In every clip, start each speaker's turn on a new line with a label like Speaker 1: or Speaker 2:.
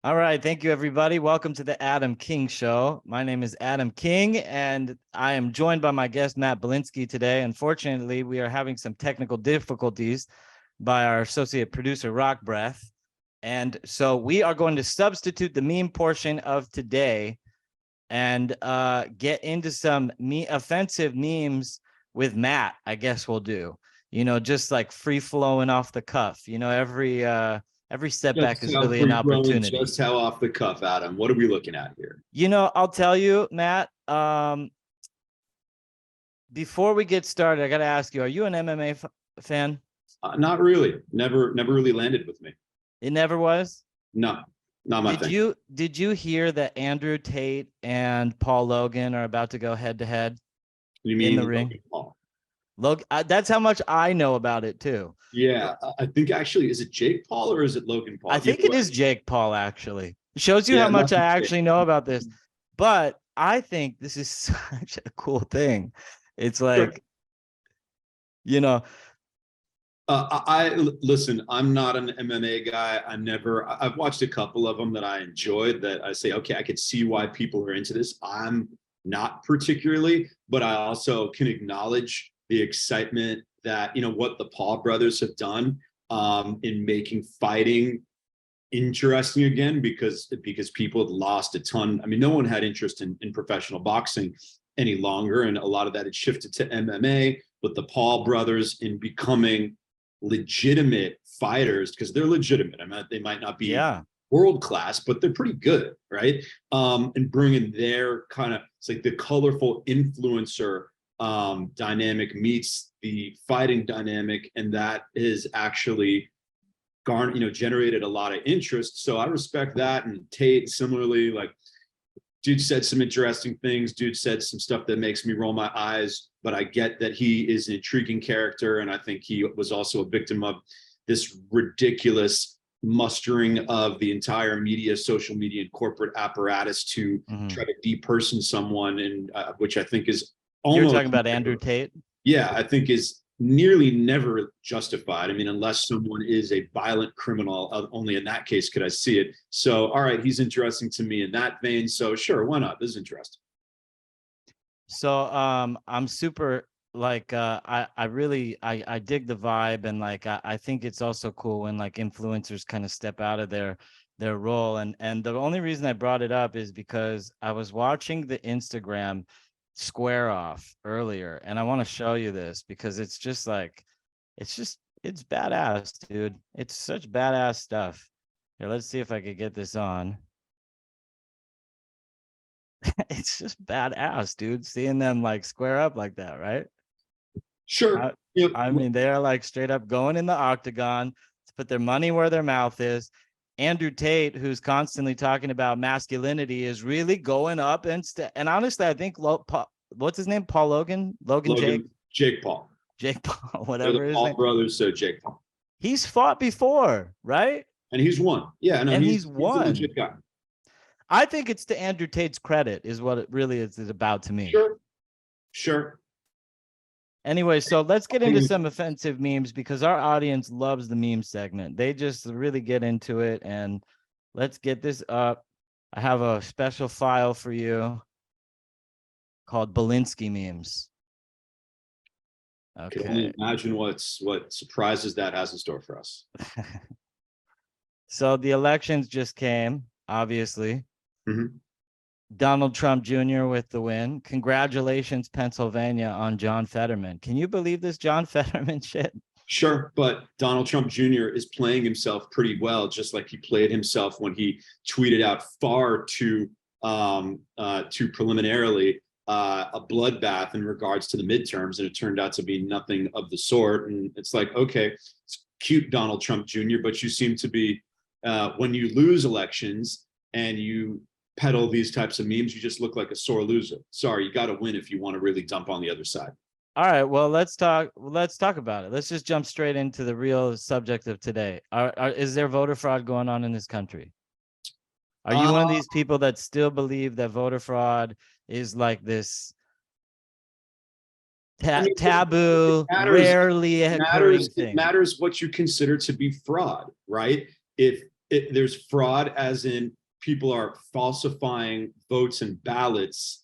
Speaker 1: All right. Thank you, everybody. Welcome to the Adam King Show. My name is Adam King, and I am joined by my guest, Matt Bilinksy, today. Unfortunately, we are having some technical difficulties by our associate producer, Rock Breath. And so we are going to substitute the meme portion of today and get into some offensive memes with Matt, I guess we'll do. Just like free flowing off the cuff. Every setback is really an opportunity.
Speaker 2: Just how off the cuff, Adam. What are we looking at here?
Speaker 1: I'll tell you, Matt, before we get started, I got to ask you, are you an MMA fan?
Speaker 2: Not really. Never really landed with me.
Speaker 1: It never was?
Speaker 2: No, not my thing.
Speaker 1: Did you hear that Andrew Tate and Paul Logan are about to go head to head?
Speaker 2: You mean
Speaker 1: in the ring? Logan, that's how much I know about it too.
Speaker 2: Yeah, I think actually, is it Jake Paul or is it Logan Paul?
Speaker 1: I think it is Jake Paul, actually. It shows you how much I actually know about this. But I think this is such a cool thing. It's like,
Speaker 2: I listen, I'm not an MMA guy. I've watched a couple of them that I enjoyed that I say, okay, I could see why people are into this. I'm not particularly, but I also can acknowledge the excitement that, what the Paul brothers have done in making fighting interesting again, because people had lost a ton. I mean, no one had interest in professional boxing any longer. And a lot of that had shifted to MMA, but the Paul brothers in becoming legitimate fighters, because they're legitimate. I mean, they might not be world class, but they're pretty good, right? And bringing their kind of, it's like the colorful influencer dynamic meets the fighting dynamic, and that is actually generated a lot of interest. So I respect that. And Tate, similarly, like, dude said some interesting things. Dude said some stuff that makes me roll my eyes, but I get that he is an intriguing character. And I think he was also a victim of this ridiculous mustering of the entire media, social media, and corporate apparatus to try to deperson someone, and which I think is almost—
Speaker 1: You're talking about Andrew Tate?
Speaker 2: Yeah, I think is nearly never justified. I mean, unless someone is a violent criminal, only in that case could I see it. So, all right, he's interesting to me in that vein. So sure, why not? This is interesting.
Speaker 1: So I'm super like I dig the vibe, and like I think it's also cool when like influencers kind of step out of their role. And the only reason I brought it up is because I was watching the Instagram square off earlier, and I want to show you this because it's just like it's badass, dude. It's such badass stuff. Here, let's see if I could get this on. It's just badass, dude, seeing them like square up like that, right?
Speaker 2: Sure.
Speaker 1: I mean, they're like straight up going in the octagon to put their money where their mouth is. Andrew Tate, who's constantly talking about masculinity, is really going up and honestly, I think what's his name? Paul Logan?
Speaker 2: Jake Paul.
Speaker 1: Jake Paul, whatever his
Speaker 2: Paul
Speaker 1: name.
Speaker 2: brothers, so Jake Paul.
Speaker 1: He's fought before, right?
Speaker 2: And he's won. Yeah, no,
Speaker 1: he's won.
Speaker 2: He's a legit guy.
Speaker 1: I think it's to Andrew Tate's credit is what it really is about to me.
Speaker 2: Sure.
Speaker 1: Anyway, so let's get into some offensive memes because our audience loves the meme segment. They just really get into it, and let's get this up. I have a special file for you called Bilinksy memes. Okay.
Speaker 2: Can only imagine what surprises that has in store for us.
Speaker 1: So the elections just came, obviously.
Speaker 2: Mm-hmm.
Speaker 1: Donald Trump Jr. with the win. Congratulations, Pennsylvania, on John Fetterman. Can you believe this John Fetterman shit?
Speaker 2: Sure, but Donald Trump Jr. is playing himself pretty well, just like he played himself when he tweeted out far too preliminarily a bloodbath in regards to the midterms, and it turned out to be nothing of the sort. And it's like, okay, it's cute, Donald Trump Jr., but you seem to be, when you lose elections and you peddle these types of memes, you just look like a sore loser. Sorry, you got to win if you want to really dump on the other side.
Speaker 1: All right, well, let's talk about it. Let's just jump straight into the real subject of today. Is there voter fraud going on in this country? Are you one of these people that still believe that voter fraud is like this taboo, rarely occurring thing?
Speaker 2: It matters what you consider to be fraud, right? If there's fraud, as in people are falsifying votes and ballots,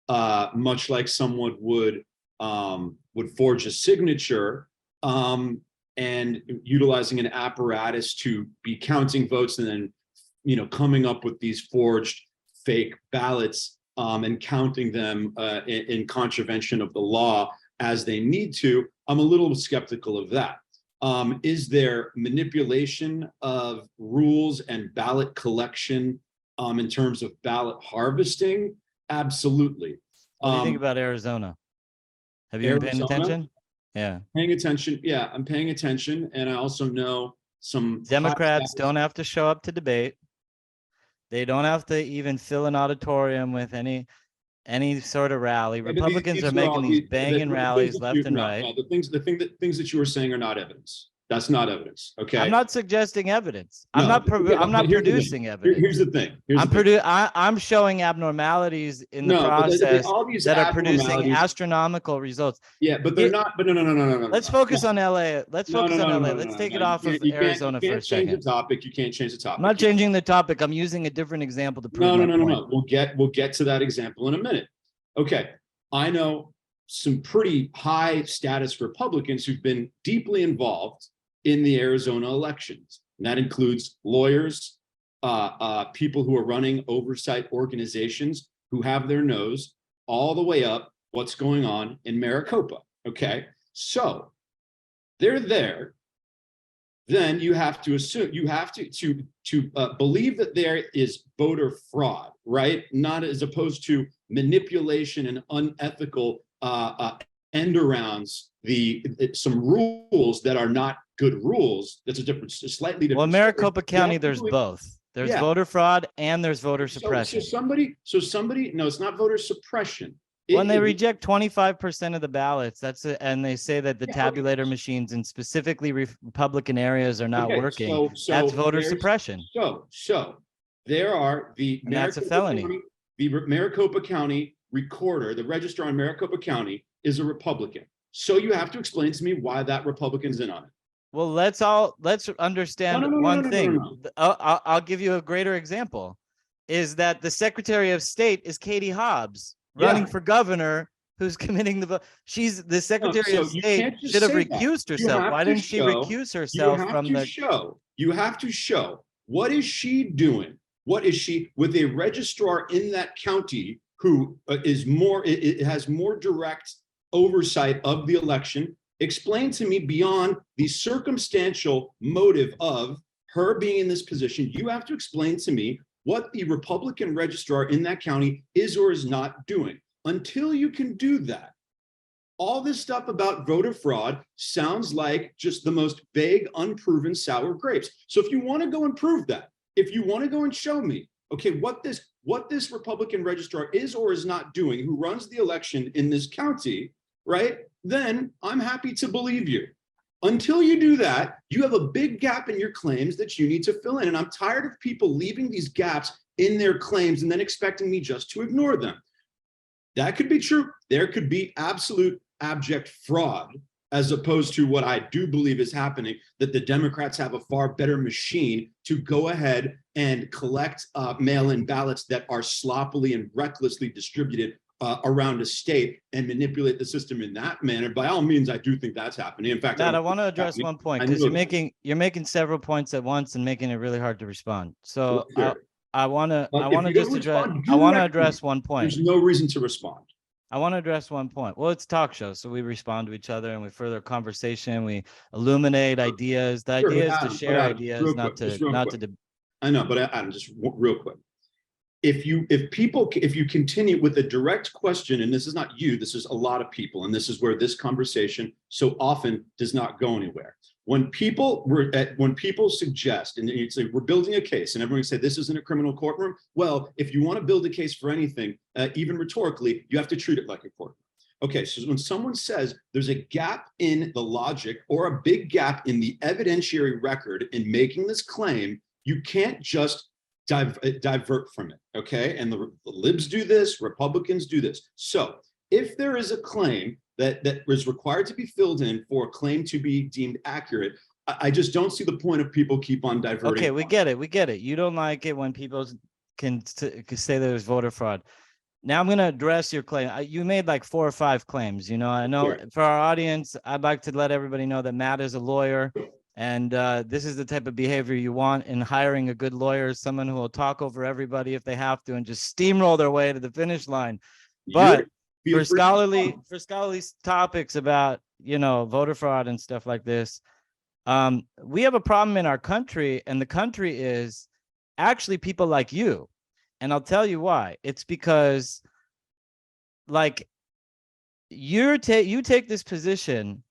Speaker 2: much like someone would forge a signature, and utilizing an apparatus to be counting votes and then, coming up with these forged fake ballots, and counting them in contravention of the law as they need to. I'm a little skeptical of that. Is there manipulation of rules and ballot collection in terms of ballot harvesting? Absolutely.
Speaker 1: What do you think about Arizona? Have you been paying attention? Yeah.
Speaker 2: Paying attention. Yeah, I'm paying attention. And I also know some
Speaker 1: Democrats don't have to show up to debate. They don't have to even fill an auditorium with any sort of rally. Republicans are making these banging rallies left and right.
Speaker 2: No, things that you were saying are not evidence. That's not evidence. Okay.
Speaker 1: I'm not suggesting evidence. I'm not producing evidence.
Speaker 2: Here's the thing.
Speaker 1: I'm showing abnormalities in the process that are producing astronomical results.
Speaker 2: Yeah, but they're not. But no.
Speaker 1: Let's focus on LA. Let's focus on LA. Let's take it off of Arizona for a second.
Speaker 2: You can't change the topic.
Speaker 1: I'm not changing the topic. I'm using a different example to prove my point.
Speaker 2: No. We'll get to that example in a minute. Okay. I know some pretty high status Republicans who've been deeply involved in the Arizona elections. And that includes lawyers, people who are running oversight organizations who have their nose all the way up what's going on in Maricopa. Okay, so they're there. Then you have to assume, you have to believe that there is voter fraud, right? Not as opposed to manipulation and unethical end arounds some rules that are not good rules. That's a slightly different.
Speaker 1: Well, Maricopa County, there's both. There's voter fraud and there's voter suppression.
Speaker 2: So somebody, no, it's not voter suppression.
Speaker 1: When they reject 25% of the ballots, and they say that the tabulator machines in specifically Republican areas are not working, that's voter suppression.
Speaker 2: So there are
Speaker 1: that's a felony.
Speaker 2: The Maricopa County recorder, the registrar in Maricopa County, is a Republican. So you have to explain to me why that Republican's in on it.
Speaker 1: Well, let's understand one thing. I'll give you a greater example, is that the Secretary of State is Katie Hobbs, running for governor, who's committing the. She's the Secretary of State should have recused herself. Why didn't she recuse herself from the?
Speaker 2: You have to show what is she doing? What is she with a registrar in that county who has more direct oversight of the election? Explain to me beyond the circumstantial motive of her being in this position. You have to explain to me what the Republican registrar in that county is or is not doing. Until you can do that, all this stuff about voter fraud sounds like just the most vague, unproven sour grapes. So if you want to go and prove that, if you want to go and show me, okay, what this Republican registrar is or is not doing, who runs the election in this county, right? Then I'm happy to believe you. Until you do that, you have a big gap in your claims that you need to fill in. And I'm tired of people leaving these gaps in their claims and then expecting me just to ignore them. That could be true. There could be absolute abject fraud, as opposed to what I do believe is happening, that the Democrats have a far better machine to go ahead and collect mail-in ballots that are sloppily and recklessly distributed around a state and manipulate the system in that manner. By all means, I do think that's happening. In fact,
Speaker 1: Matt, I want to address one point, because you're making several points at once and making it really hard to respond. So I want to address one point.
Speaker 2: There's no reason to respond.
Speaker 1: I want to address one point. Well, it's a talk show, so we respond to each other and we further conversation. We illuminate ideas. The idea is to share ideas, not to.
Speaker 2: I know, but Adam, just real quick. If you continue with a direct question, and this is not you, this is a lot of people, and this is where this conversation so often does not go anywhere. When people suggest, and you say we're building a case, and everyone say this isn't a criminal courtroom. Well, if you want to build a case for anything, even rhetorically, you have to treat it like a courtroom. Okay, so when someone says there's a gap in the logic or a big gap in the evidentiary record in making this claim, you can't just divert from it, okay? And the libs do this, Republicans do this. So if there is a claim that is required to be filled in for a claim to be deemed accurate, I just don't see the point of people keep on diverting.
Speaker 1: Okay, we get it. We get it. You don't like it when people can say there's voter fraud. Now I'm going to address your claim. You made like 4 or 5 claims. You know, I know for our audience, I'd like to let everybody know that Matt is a lawyer, and this is the type of behavior you want in hiring a good lawyer, someone who will talk over everybody if they have to and just steamroll their way to the finish line. But for scholarly topics about, you know, voter fraud and stuff like this, we have a problem in our country, and the country is actually people like you. And I'll tell you why. It's because, like, you take this position,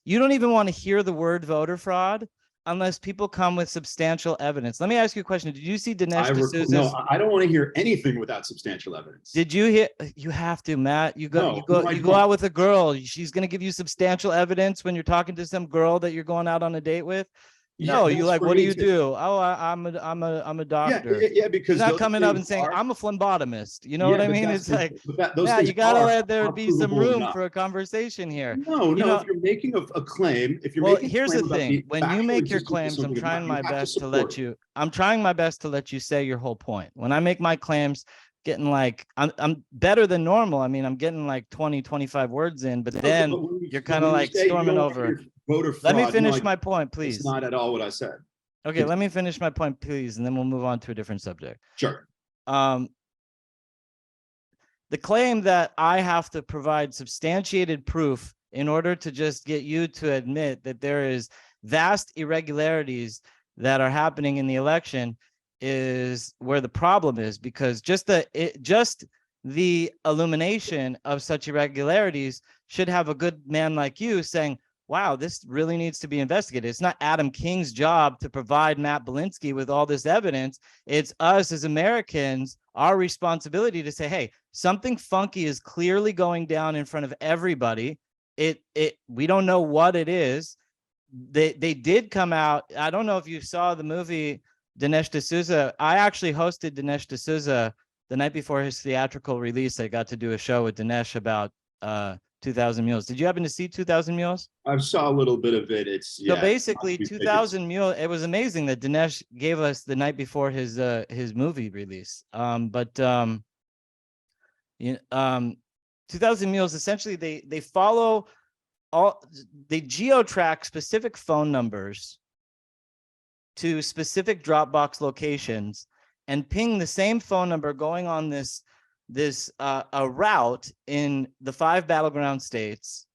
Speaker 1: you don't even want to hear the word voter fraud unless people come with substantial evidence. Let me ask you a question. Did you see Dinesh D'Souza's?
Speaker 2: No, I don't want to hear anything without substantial evidence.
Speaker 1: Did you hear? You have to, Matt. You go out with a girl. She's going to give you substantial evidence when you're talking to some girl that you're going out on a date with. No, you like, what do you do? Oh, I'm a doctor.
Speaker 2: Yeah, because
Speaker 1: he's not coming up and saying I'm a phlebotomist. You know what I mean? It's like, yeah, you gotta let there be some room for a conversation here.
Speaker 2: No, if you're making a claim,
Speaker 1: here's the thing: when you make your claims, I'm trying my best to let you. I'm trying my best to let you say your whole point. When I make my claims, getting like I'm better than normal. I mean, I'm getting like 20, 25 words in, but then you're kind of like storming over.
Speaker 2: Voter fraud.
Speaker 1: Let me finish my point, please.
Speaker 2: It's not at all what I said.
Speaker 1: Okay, let me finish my point, please, and then we'll move on to a different subject.
Speaker 2: Sure.
Speaker 1: The claim that I have to provide substantiated proof in order to just get you to admit that there is vast irregularities that are happening in the election is where the problem is, because just the illumination of such irregularities should have a good man like you saying, wow, this really needs to be investigated. It's not Adam King's job to provide Matt Bilinksy with all this evidence. It's us as Americans, our responsibility to say, hey, something funky is clearly going down in front of everybody. We don't know what it is. They did come out. I don't know if you saw the movie Dinesh D'Souza. I actually hosted Dinesh D'Souza the night before his theatrical release. I got to do a show with Dinesh about 2,000 Mules. Did you happen to see 2,000 Mules?
Speaker 2: I saw a little bit of it.
Speaker 1: So basically 2,000 Mules. It was amazing that Dinesh gave us the night before his movie release. 2,000 Mules, essentially they follow they geo-track specific phone numbers to specific Dropbox locations and ping the same phone number going on this a route in the 5 battleground states.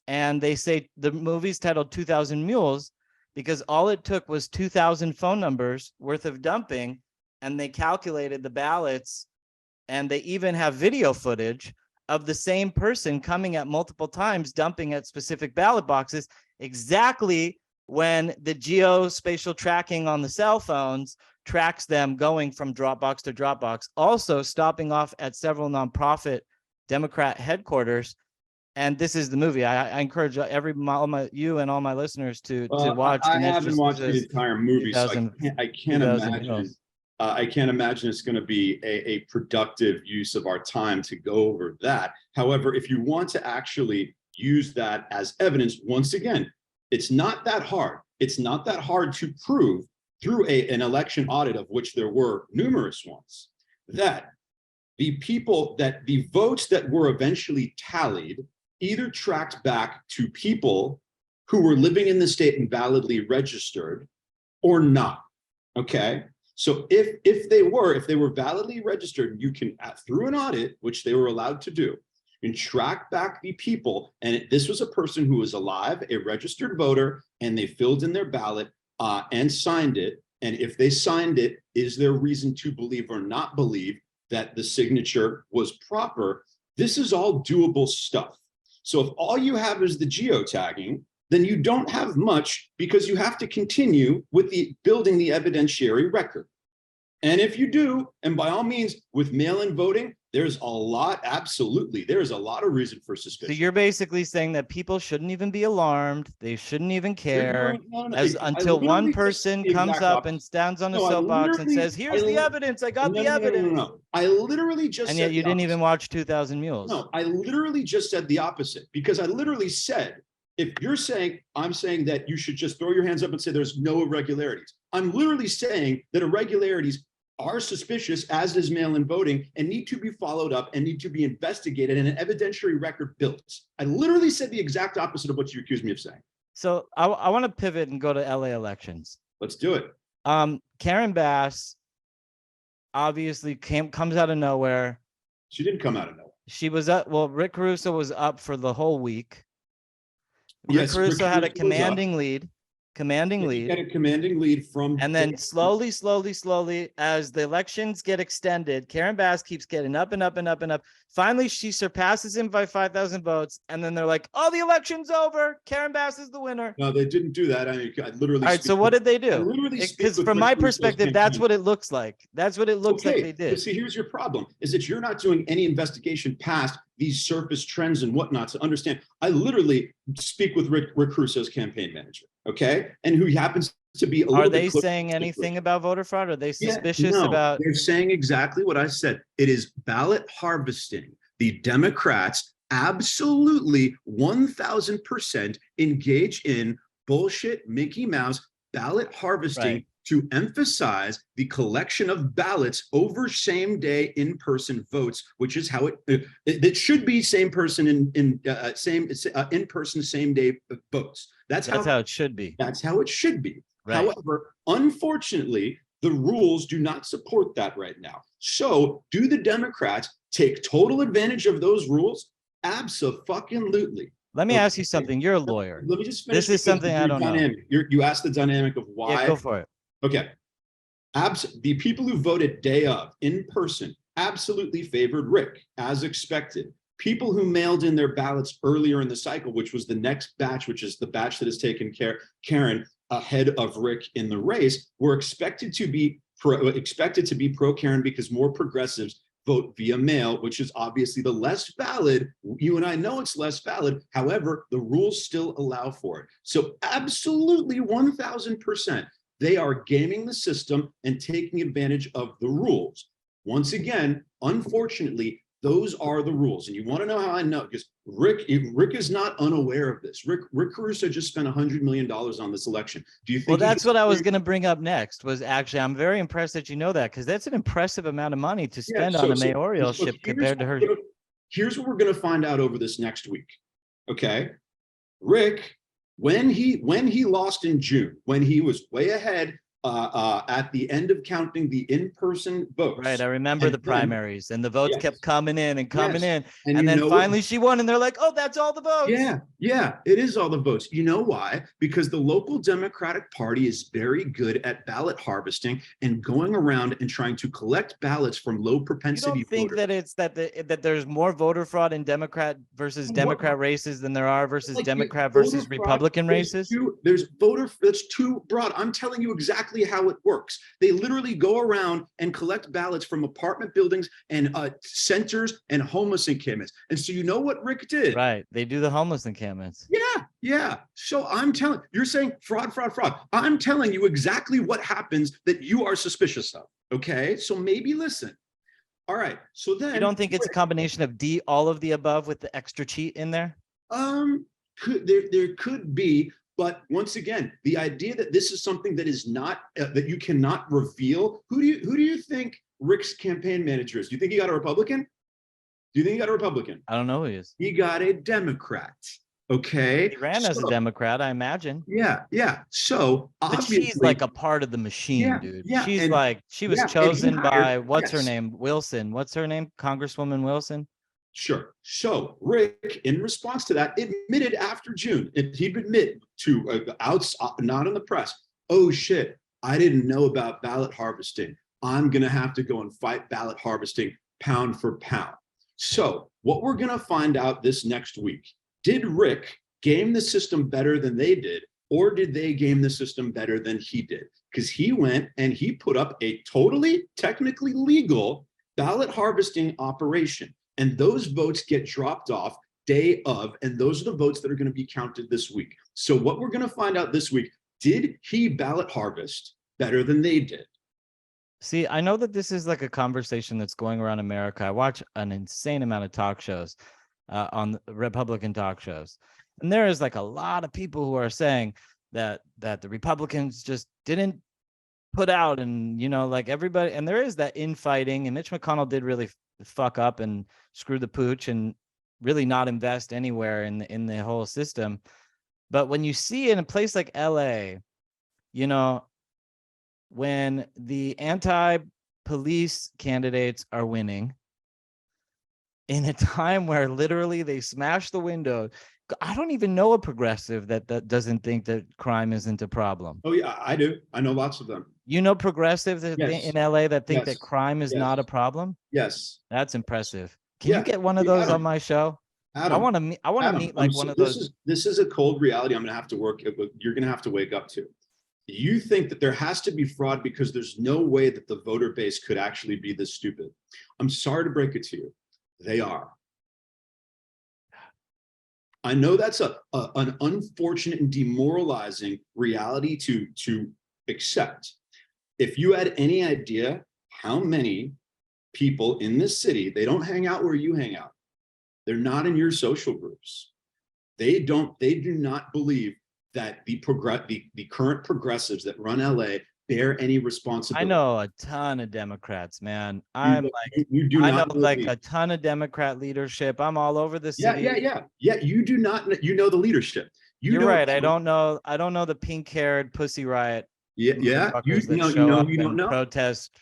Speaker 1: And they say the movie's titled 2,000 Mules because all it took was 2,000 phone numbers worth of dumping, and they calculated the ballots, and they even have video footage of the same person coming at multiple times, dumping at specific ballot boxes, exactly when the geospatial tracking on the cell phones tracks them going from Dropbox to Dropbox, also stopping off at several nonprofit Democrat headquarters. And this is the movie. I encourage you and all my listeners to watch.
Speaker 2: I haven't watched the entire movie, so I can't imagine. I can't imagine it's going to be a productive use of our time to go over that. However, if you want to actually use that as evidence, once again, it's not that hard. It's not that hard to prove through an election audit, of which there were numerous ones, that the votes that were eventually tallied either tracked back to people who were living in the state and validly registered or not. Okay. So if they were validly registered, you can, through an audit, which they were allowed to do, and track back the people. And this was a person who was alive, a registered voter, and they filled in their ballot and signed it. And if they signed it, is there reason to believe or not believe that the signature was proper? This is all doable stuff. So if all you have is the geotagging, then you don't have much, because you have to continue with building the evidentiary record. And if you do, and by all means, with mail-in voting, there's a lot, absolutely, there's a lot of reason for suspicion.
Speaker 1: So you're basically saying that people shouldn't even be alarmed. They shouldn't even care until one person comes up and stands on a soapbox and says, here's the evidence, I got the evidence.
Speaker 2: No. I literally just
Speaker 1: said, and yet you didn't even watch 2,000 Mules.
Speaker 2: No, I literally just said the opposite, because I literally said, if you're saying, I'm saying that you should just throw your hands up and say there's no irregularities. I'm literally saying that irregularities are suspicious, as is mail-in voting, and need to be followed up and need to be investigated and an evidentiary record built. I literally said the exact opposite of what you accused me of saying.
Speaker 1: So I want to pivot and go to LA elections.
Speaker 2: Let's do it.
Speaker 1: Karen Bass obviously comes out of nowhere.
Speaker 2: She didn't come out of nowhere.
Speaker 1: She was up. Well, Rick Caruso was up for the whole week.
Speaker 2: Yes,
Speaker 1: Rick Caruso had a
Speaker 2: Caruso was up.
Speaker 1: commanding lead.
Speaker 2: He had a commanding lead from,
Speaker 1: And then slowly, as the elections get extended, Karen Bass keeps getting up and up and up and up. Finally, she surpasses him by 5,000 votes. And then they're like, oh, the election's over. Karen Bass is the winner.
Speaker 2: No, they didn't do that. I mean, I literally.
Speaker 1: All right, so what did they do? Because from my perspective, that's what it looks like. That's what it looks like they did.
Speaker 2: But see, here's your problem, is that you're not doing any investigation past these surface trends and whatnot to understand. I literally speak with Rick Caruso's campaign manager, okay? And who happens to be a little
Speaker 1: Are
Speaker 2: bit
Speaker 1: they
Speaker 2: closer
Speaker 1: saying anything about voter fraud? Are they suspicious
Speaker 2: no,
Speaker 1: about?
Speaker 2: They're saying exactly what I said. It is ballot harvesting. The Democrats absolutely 1,000% engage in bullshit Mickey Mouse ballot harvesting,
Speaker 1: Right.
Speaker 2: to emphasize the collection of ballots over same day in-person votes, which is how it should be same person in person same day votes. That's how
Speaker 1: it should be.
Speaker 2: That's how it should be.
Speaker 1: Right.
Speaker 2: However, unfortunately, the rules do not support that right now. So do the Democrats take total advantage of those rules? Absolutely.
Speaker 1: Let me ask you something. You're a lawyer.
Speaker 2: Let me just finish.
Speaker 1: This is something I don't know.
Speaker 2: You asked the dynamic of why.
Speaker 1: Yeah, go for it.
Speaker 2: Okay. The people who voted day of in person absolutely favored Rick, as expected. People who mailed in their ballots earlier in the cycle, which was the next batch, which is the batch that has taken Karen ahead of Rick in the race, were expected to be pro Karen because more progressives vote via mail, which is obviously the less valid. You and I know it's less valid. However, the rules still allow for it. So absolutely 1,000%. They are gaming the system and taking advantage of the rules. Once again, unfortunately, those are the rules. And you want to know how I know? Because Rick is not unaware of this. Rick Caruso just spent $100 million on this election. Do you think?
Speaker 1: Well, that's what I was going to bring up next. Was actually, I'm very impressed that you know that, because that's an impressive amount of money to spend on a mayoralship compared to her.
Speaker 2: Here's what we're going to find out over this next week. Okay, Rick. When he lost in June, when he was way ahead at the end of counting the in-person votes.
Speaker 1: Right, I remember the primaries, and the votes kept coming in and coming in, and then finally she won, and they're like, "Oh, that's all the votes."
Speaker 2: Yeah, it is all the votes. You know why? Because the local Democratic Party is very good at ballot harvesting and going around and trying to collect ballots from low propensity.
Speaker 1: You don't think
Speaker 2: voters.
Speaker 1: that it's that there's more voter fraud in Democrat versus Democrat races than there are versus Democrat versus Republican races?
Speaker 2: There's voter that's too broad. I'm telling you exactly how it works. They literally go around and collect ballots from apartment buildings and centers and homeless encampments. And so you know what Rick did?
Speaker 1: Right. They do the homeless encampments.
Speaker 2: Yeah. So you're saying fraud. I'm telling you exactly what happens that you are suspicious of. Okay. So maybe listen. All right. So then
Speaker 1: you don't think it's a combination of all of the above with the extra cheat in there?
Speaker 2: There could be. But once again, the idea that this is something that is not that you cannot reveal. Who do you think Rick's campaign manager is? Do you think he got a Republican? I
Speaker 1: don't know who he is.
Speaker 2: He got a Democrat. Okay.
Speaker 1: He ran as a Democrat, I imagine.
Speaker 2: Yeah. So
Speaker 1: but she's like a part of the machine, dude. She's she was chosen by what's her name? Wilson. What's her name? Congresswoman Wilson.
Speaker 2: Sure. So Rick, in response to that, admitted after June, he'd admit to not in the press, oh shit, I didn't know about ballot harvesting. I'm going to have to go and fight ballot harvesting pound for pound. So what we're going to find out this next week, did Rick game the system better than they did, or did they game the system better than he did? Because he went and he put up a totally technically legal ballot harvesting operation. And those votes get dropped off day of, and those are the votes that are going to be counted this week. So what we're going to find out this week, did he ballot harvest better than they did?
Speaker 1: See, I know that this is like a conversation that's going around America. I watch an insane amount of talk shows on Republican talk shows. And there is like a lot of people who are saying that the Republicans just didn't put out, and like everybody, and there is that infighting, and Mitch McConnell did really fuck up and screw the pooch and really not invest anywhere in the whole system. But when you see in a place like LA, when the anti-police candidates are winning in a time where literally they smash the window. I don't even know a progressive that doesn't think that crime isn't a problem.
Speaker 2: Oh yeah, I do. I know lots of them.
Speaker 1: Progressives in LA that think that crime is not a problem.
Speaker 2: Yes,
Speaker 1: that's impressive. Can you get one of
Speaker 2: Yeah,
Speaker 1: those
Speaker 2: Adam,
Speaker 1: on my show?
Speaker 2: Adam,
Speaker 1: I want to meet like one of those.
Speaker 2: This is a cold reality I'm going to have to work. You're going to have to wake up to. You think that there has to be fraud because there's no way that the voter base could actually be this stupid. I'm sorry to break it to you. They are. I know that's an unfortunate and demoralizing reality to accept. If you had any idea how many people in this city, they don't hang out where you hang out. They're not in your social groups. They do not believe that the current progressives that run LA bear any responsibility.
Speaker 1: I know a ton of Democrats, man. I know like a ton of Democrat leadership. I'm all over the city.
Speaker 2: Yeah. You do not. You know the leadership.
Speaker 1: You're right. I don't know the pink-haired Pussy Riot.
Speaker 2: Yeah. You don't know.
Speaker 1: Protest.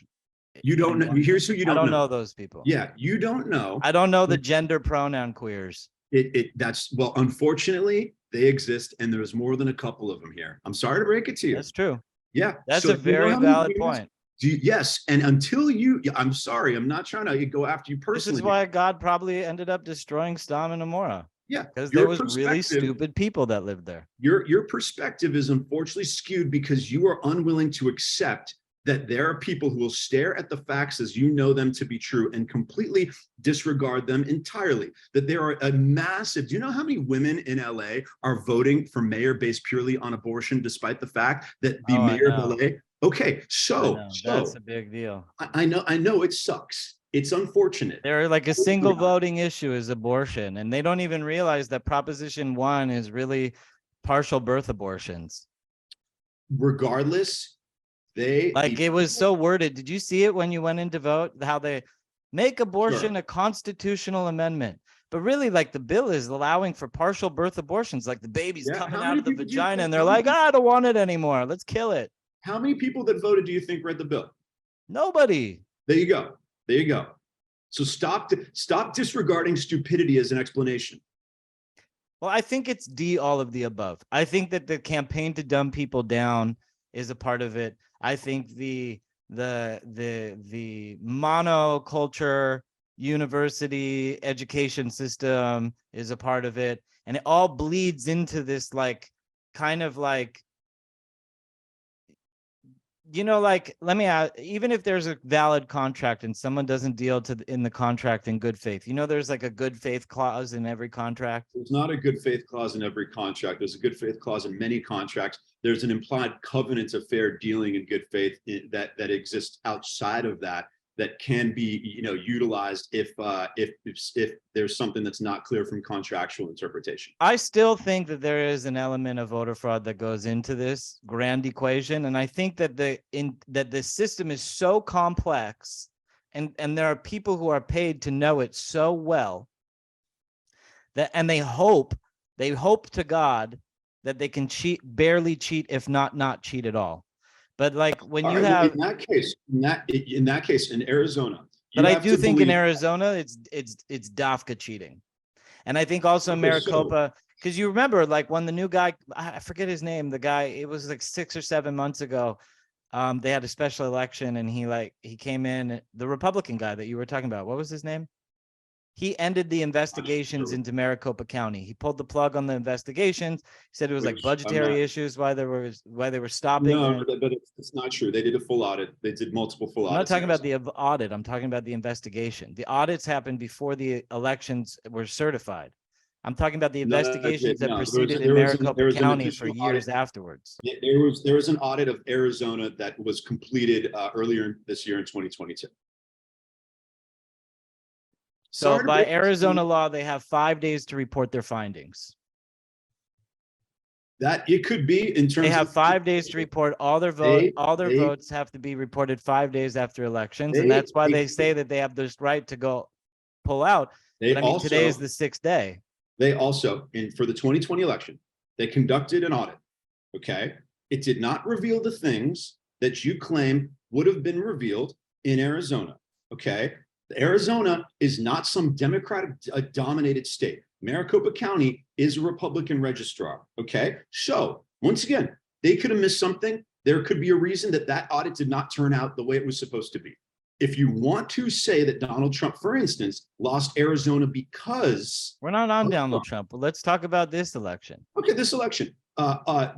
Speaker 2: You don't know. Here's who you don't know.
Speaker 1: I don't know those people.
Speaker 2: Yeah, you don't know.
Speaker 1: I don't know the gender pronoun queers.
Speaker 2: Well, unfortunately, they exist, and there's more than a couple of them here. I'm sorry to break it to you.
Speaker 1: That's true.
Speaker 2: Yeah,
Speaker 1: that's a very valid point.
Speaker 2: Yes, and until I'm sorry, I'm not trying to go after you personally.
Speaker 1: This is why God probably ended up destroying Sodom and Gomorrah.
Speaker 2: Yeah,
Speaker 1: because there was really stupid people that lived there.
Speaker 2: Your perspective is unfortunately skewed because you are unwilling to accept that there are people who will stare at the facts as you know them to be true and completely disregard them entirely. That there are a massive, do you know how many women in LA are voting for mayor based purely on abortion, despite the fact that the mayor of LA? Okay, so
Speaker 1: that's a big deal.
Speaker 2: I know it sucks. It's unfortunate.
Speaker 1: They're like a single voting issue is abortion, and they don't even realize that Proposition 1 is really partial birth abortions.
Speaker 2: Regardless, it was
Speaker 1: so worded. Did you see it when you went in to vote? How they make abortion a constitutional amendment, but really, like, the bill is allowing for partial birth abortions, like the baby's coming out of the vagina, and they're like, I don't want it anymore. Let's kill it.
Speaker 2: How many people that voted do you think read the bill?
Speaker 1: Nobody.
Speaker 2: There you go. So stop disregarding stupidity as an explanation.
Speaker 1: Well, I think it's all of the above. I think that the campaign to dumb people down is a part of it. I think the monoculture university education system is a part of it, and it all bleeds into this kind of let me ask, even if there's a valid contract and someone doesn't deal in the contract in good faith, there's like a good faith clause in every contract.
Speaker 2: There's not a good faith clause in every contract. There's a good faith clause in many contracts. There's an implied covenant of fair dealing in good faith that exists outside of that can be utilized if there's something that's not clear from contractual interpretation.
Speaker 1: I still think that there is an element of voter fraud that goes into this grand equation, and I think that the system is so complex, and there are people who are paid to know it so well and they hope to God that they can barely cheat, if not cheat at all. But when you have
Speaker 2: in that case in Arizona,
Speaker 1: but I do think in Arizona it's DAFCA cheating, and I think also Maricopa, because you remember when the new guy, I forget his name, the guy, it was 6 or 7 months ago, they had a special election, and he came in, the Republican guy that you were talking about, what was his name? He ended the investigations into Maricopa County. He pulled the plug on the investigations. He said it was budgetary issues why they were stopping.
Speaker 2: No, but it's not true. They did a full audit. They did multiple full audits.
Speaker 1: I'm not talking about the audit. I'm talking about the investigation. The audits happened before the elections were certified. I'm talking about the investigations that proceeded in Maricopa County for years afterwards.
Speaker 2: There was an audit of Arizona that was completed earlier this year in 2022.
Speaker 1: So by Arizona law, they have 5 days to report their findings.
Speaker 2: That it could be in terms
Speaker 1: They have
Speaker 2: of
Speaker 1: 5 days to report all their votes have to be reported 5 days after elections. And that's why they say that they have this right to go pull out.
Speaker 2: They
Speaker 1: But I mean,
Speaker 2: also,
Speaker 1: today is the 6th day.
Speaker 2: They also, for the 2020 election, they conducted an audit. Okay. It did not reveal the things that you claim would have been revealed in Arizona. Okay. Arizona is not some Democratic dominated state. Maricopa County is a Republican registrar. Okay. So once again, they could have missed something. There could be a reason that that audit did not turn out the way it was supposed to be. If you want to say that Donald Trump, for instance, lost Arizona because
Speaker 1: we're not on Donald Trump, but let's talk about this election.
Speaker 2: Okay, this election.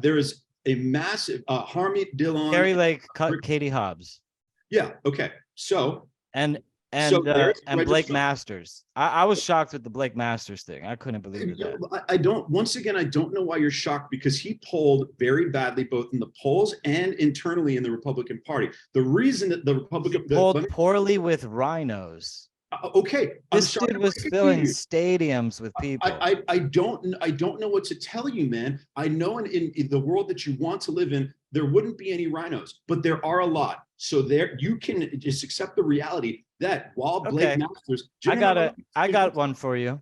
Speaker 2: There is a massive Harmeet Dillon,
Speaker 1: Carrie Lake, Katie Hobbs.
Speaker 2: Yeah. Okay. So
Speaker 1: and Blake Masters. I was shocked with the Blake Masters thing. I couldn't believe that.
Speaker 2: I don't. Once again, I don't know why you're shocked, because he polled very badly both in the polls and internally in the Republican Party. The reason that the Republican
Speaker 1: polled poorly with rhinos.
Speaker 2: Okay,
Speaker 1: this dude was filling stadiums with people.
Speaker 2: I don't know what to tell you, man. I know in the world that you want to live in, there wouldn't be any rhinos, but there are a lot. So there, you can just accept the reality that while Blake Masters,
Speaker 1: I got one for you.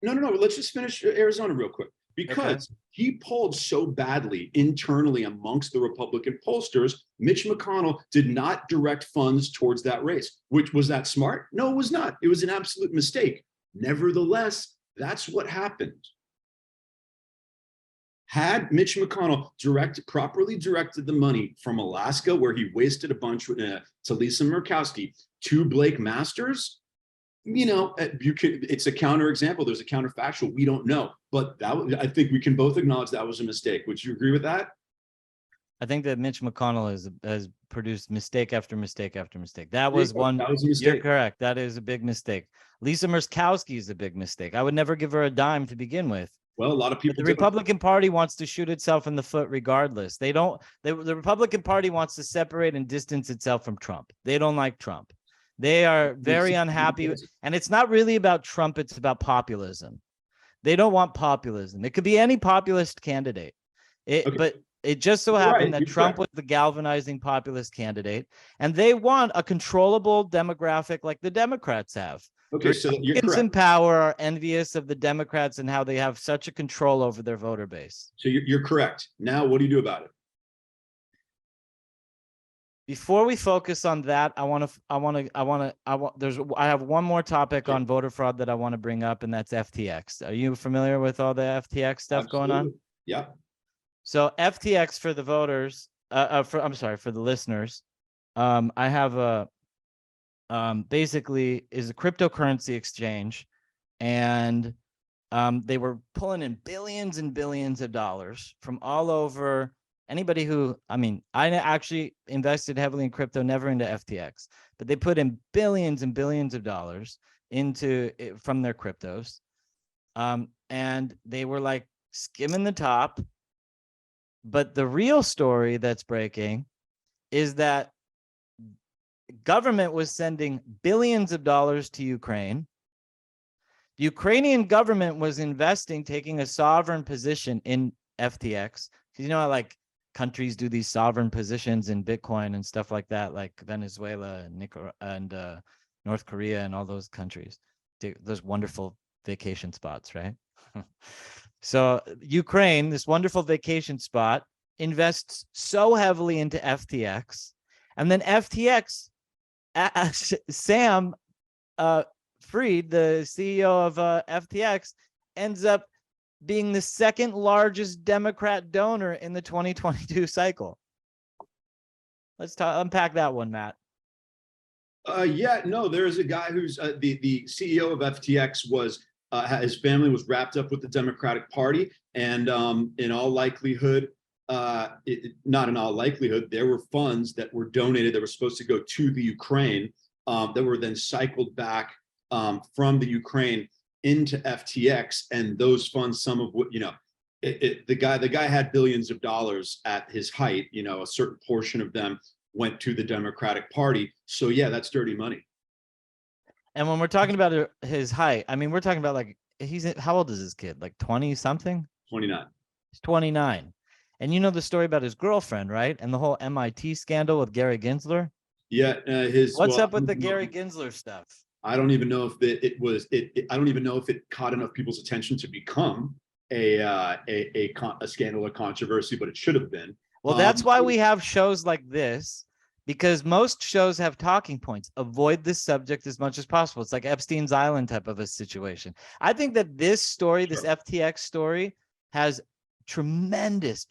Speaker 2: No. Let's just finish Arizona real quick, because he polled so badly internally amongst the Republican pollsters. Mitch McConnell did not direct funds towards that race. Which was that smart? No, it was not. It was an absolute mistake. Nevertheless, that's what happened. Had Mitch McConnell properly directed the money from Alaska, where he wasted a bunch to Lisa Murkowski, to Blake Masters, it's a counterexample. There's a counterfactual. We don't know, but I think we can both acknowledge that was a mistake. Would you agree with that?
Speaker 1: I think that Mitch McConnell has produced mistake after mistake after mistake. That was one. That was a mistake. You're correct. That is a big mistake. Lisa Murkowski is a big mistake. I would never give her a dime to begin with.
Speaker 2: Well, a lot of people.
Speaker 1: But the Republican Party wants to shoot itself in the foot regardless. They don't. The Republican Party wants to separate and distance itself from Trump. They don't like Trump. They are very unhappy. And it's not really about Trump. It's about populism. They don't want populism. It could be any populist candidate. But it just so happened that Trump was the galvanizing populist candidate, and they want a controllable demographic like the Democrats have.
Speaker 2: Okay, so you're correct.
Speaker 1: In power are envious of the Democrats and how they have such a control over their voter base.
Speaker 2: So you're correct. Now, what do you do about it?
Speaker 1: Before we focus on that, I have one more topic on voter fraud that I want to bring up, and that's FTX. Are you familiar with all the FTX stuff going on?
Speaker 2: Yeah.
Speaker 1: So FTX for the voters, for the listeners, I have a basically is a cryptocurrency exchange, and they were pulling in billions and billions of dollars from all over. Anybody who, I actually invested heavily in crypto, never into FTX, but they put in billions and billions of dollars into it from their cryptos. And they were like skimming the top. But the real story that's breaking is that government was sending billions of dollars to Ukraine. The Ukrainian government was investing, taking a sovereign position in FTX. Because like countries do these sovereign positions in Bitcoin and stuff like that, like Venezuela and North Korea and all those countries. Those wonderful vacation spots, right? So Ukraine, this wonderful vacation spot, invests so heavily into FTX, and then FTX, Sam Fried, the CEO of FTX, ends up being the second largest Democrat donor in the 2022 cycle. Let's unpack that one, Matt.
Speaker 2: There is a guy who's the CEO of FTX was. His family was wrapped up with the Democratic Party, and in all likelihood, not in all likelihood, there were funds that were donated that were supposed to go to the Ukraine that were then cycled back from the Ukraine into FTX, and those funds, some of what the guy had billions of dollars at his height. A certain portion of them went to the Democratic Party. So yeah, that's dirty money.
Speaker 1: And when we're talking about his height, we're talking about how old is this kid? Like 20 something?
Speaker 2: 29.
Speaker 1: He's 29. And you know the story about his girlfriend, right? And the whole MIT scandal with Gary Gensler.
Speaker 2: Yeah,
Speaker 1: What's up with the Gary Gensler stuff?
Speaker 2: I don't even know if I don't even know if it caught enough people's attention to become a scandal or controversy, but it should have been.
Speaker 1: Well, that's why we have shows like this, because most shows have talking points. Avoid this subject as much as possible. It's like Epstein's Island type of a situation. I think that this story, this FTX story, has tremendous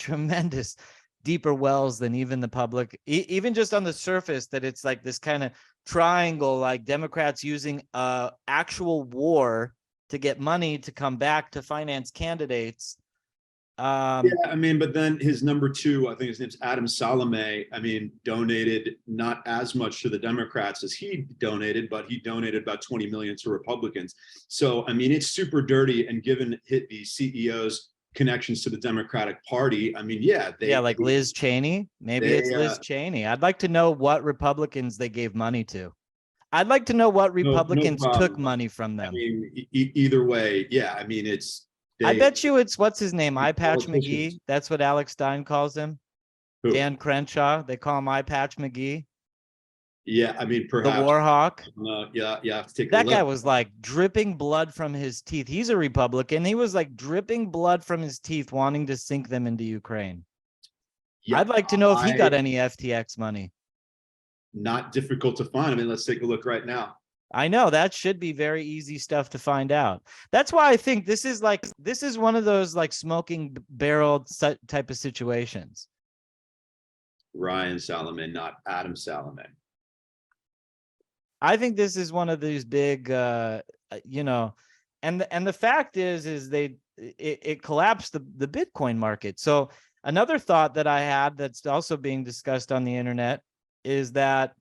Speaker 1: deeper wells than even the public, even just on the surface, that it's like this kind of triangle, like Democrats using actual war to get money to come back to finance candidates.
Speaker 2: Yeah, I mean, but then his number two, I think his name's Adam Salome, I mean, donated not as much to the Democrats as he donated, but he donated about 20 million to Republicans. So, I mean, it's super dirty. And given the CEO's connections to the Democratic Party, I mean, yeah.
Speaker 1: Like Liz Cheney. Maybe it's Liz Cheney. I'd like to know what Republicans they gave money to. I'd like to know what Republicans took money from them.
Speaker 2: I mean, either way, yeah. I mean,
Speaker 1: I bet you it's, what's his name? Eye Patch McGee. That's what Alex Stein calls him.
Speaker 2: Who?
Speaker 1: Dan Crenshaw. They call him Eye Patch McGee.
Speaker 2: Yeah, I mean, perhaps.
Speaker 1: The War Hawk.
Speaker 2: Yeah, you have to take
Speaker 1: that guy was like dripping blood from his teeth. He's a Republican. He was like dripping blood from his teeth, wanting to sink them into Ukraine. Yeah, I'd like to know if he got any FTX money.
Speaker 2: Not difficult to find. I mean, let's take a look right now.
Speaker 1: I know that should be very easy stuff to find out. That's why I think this is one of those like smoking barrel type of situations.
Speaker 2: Ryan Salome, not Adam Salome.
Speaker 1: I think this is one of these big, and the fact is it collapsed the Bitcoin market. So another thought that I had that's also being discussed on the internet is that,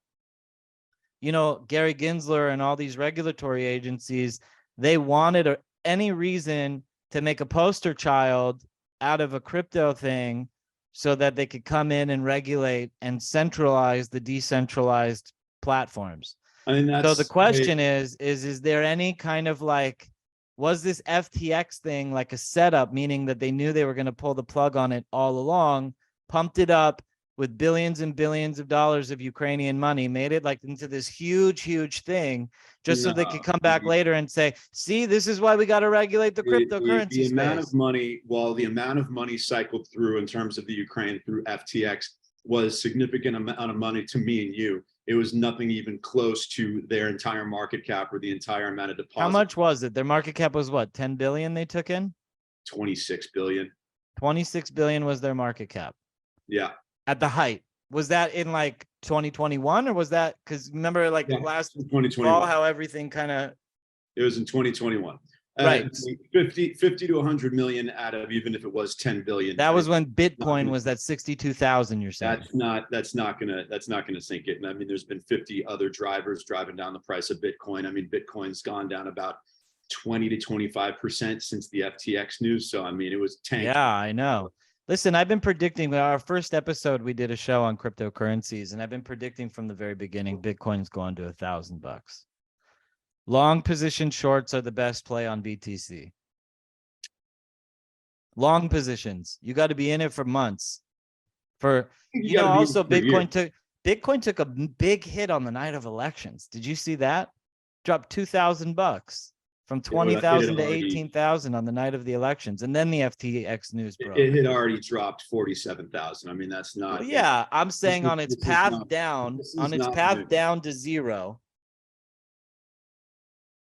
Speaker 1: Gary Gensler and all these regulatory agencies, they wanted any reason to make a poster child out of a crypto thing so that they could come in and regulate and centralize the decentralized platforms. I mean, so the question is there any kind of like, was this FTX thing like a setup, meaning that they knew they were going to pull the plug on it all along, pumped it up with billions and billions of dollars of Ukrainian money, made it like into this huge thing, just so they could come back later and say, see, this is why we got to regulate the cryptocurrency
Speaker 2: the amount of money, the amount of money cycled through in terms of the Ukraine through FTX was significant amount of money to me and you. It was nothing even close to their entire market cap or the entire amount of deposits.
Speaker 1: How much was it? Their market cap was what, 10 billion they took in?
Speaker 2: 26 billion. 26
Speaker 1: billion was their market cap.
Speaker 2: Yeah.
Speaker 1: At the height. Was that in like 2021 or was that, because remember like last
Speaker 2: 2021,
Speaker 1: fall, how everything kind of.
Speaker 2: It was in 2021.
Speaker 1: Right.
Speaker 2: 50 to 100 million out of, even if it was 10 billion.
Speaker 1: That was when Bitcoin was at 62,000, you're saying.
Speaker 2: That's not gonna sink it. And I mean, there's been 50 other drivers driving down the price of Bitcoin. I mean, Bitcoin's gone down about 20 to 25% since the FTX news. So, I mean, it was tanked.
Speaker 1: Yeah, I know. Listen, I've been predicting, our first episode, we did a show on cryptocurrencies, and I've been predicting from the very beginning, Bitcoin's going to $1,000. Long position shorts are the best play on BTC. Long positions. You got to be in it for months. Also Bitcoin took a big hit on the night of elections. Did you see that? Dropped $2,000 from 20,000 to 18,000 on the night of the elections, and then the FTX news broke.
Speaker 2: It had already dropped 47,000. I mean, that's not.
Speaker 1: Well, yeah, I'm saying on its path down, down to zero.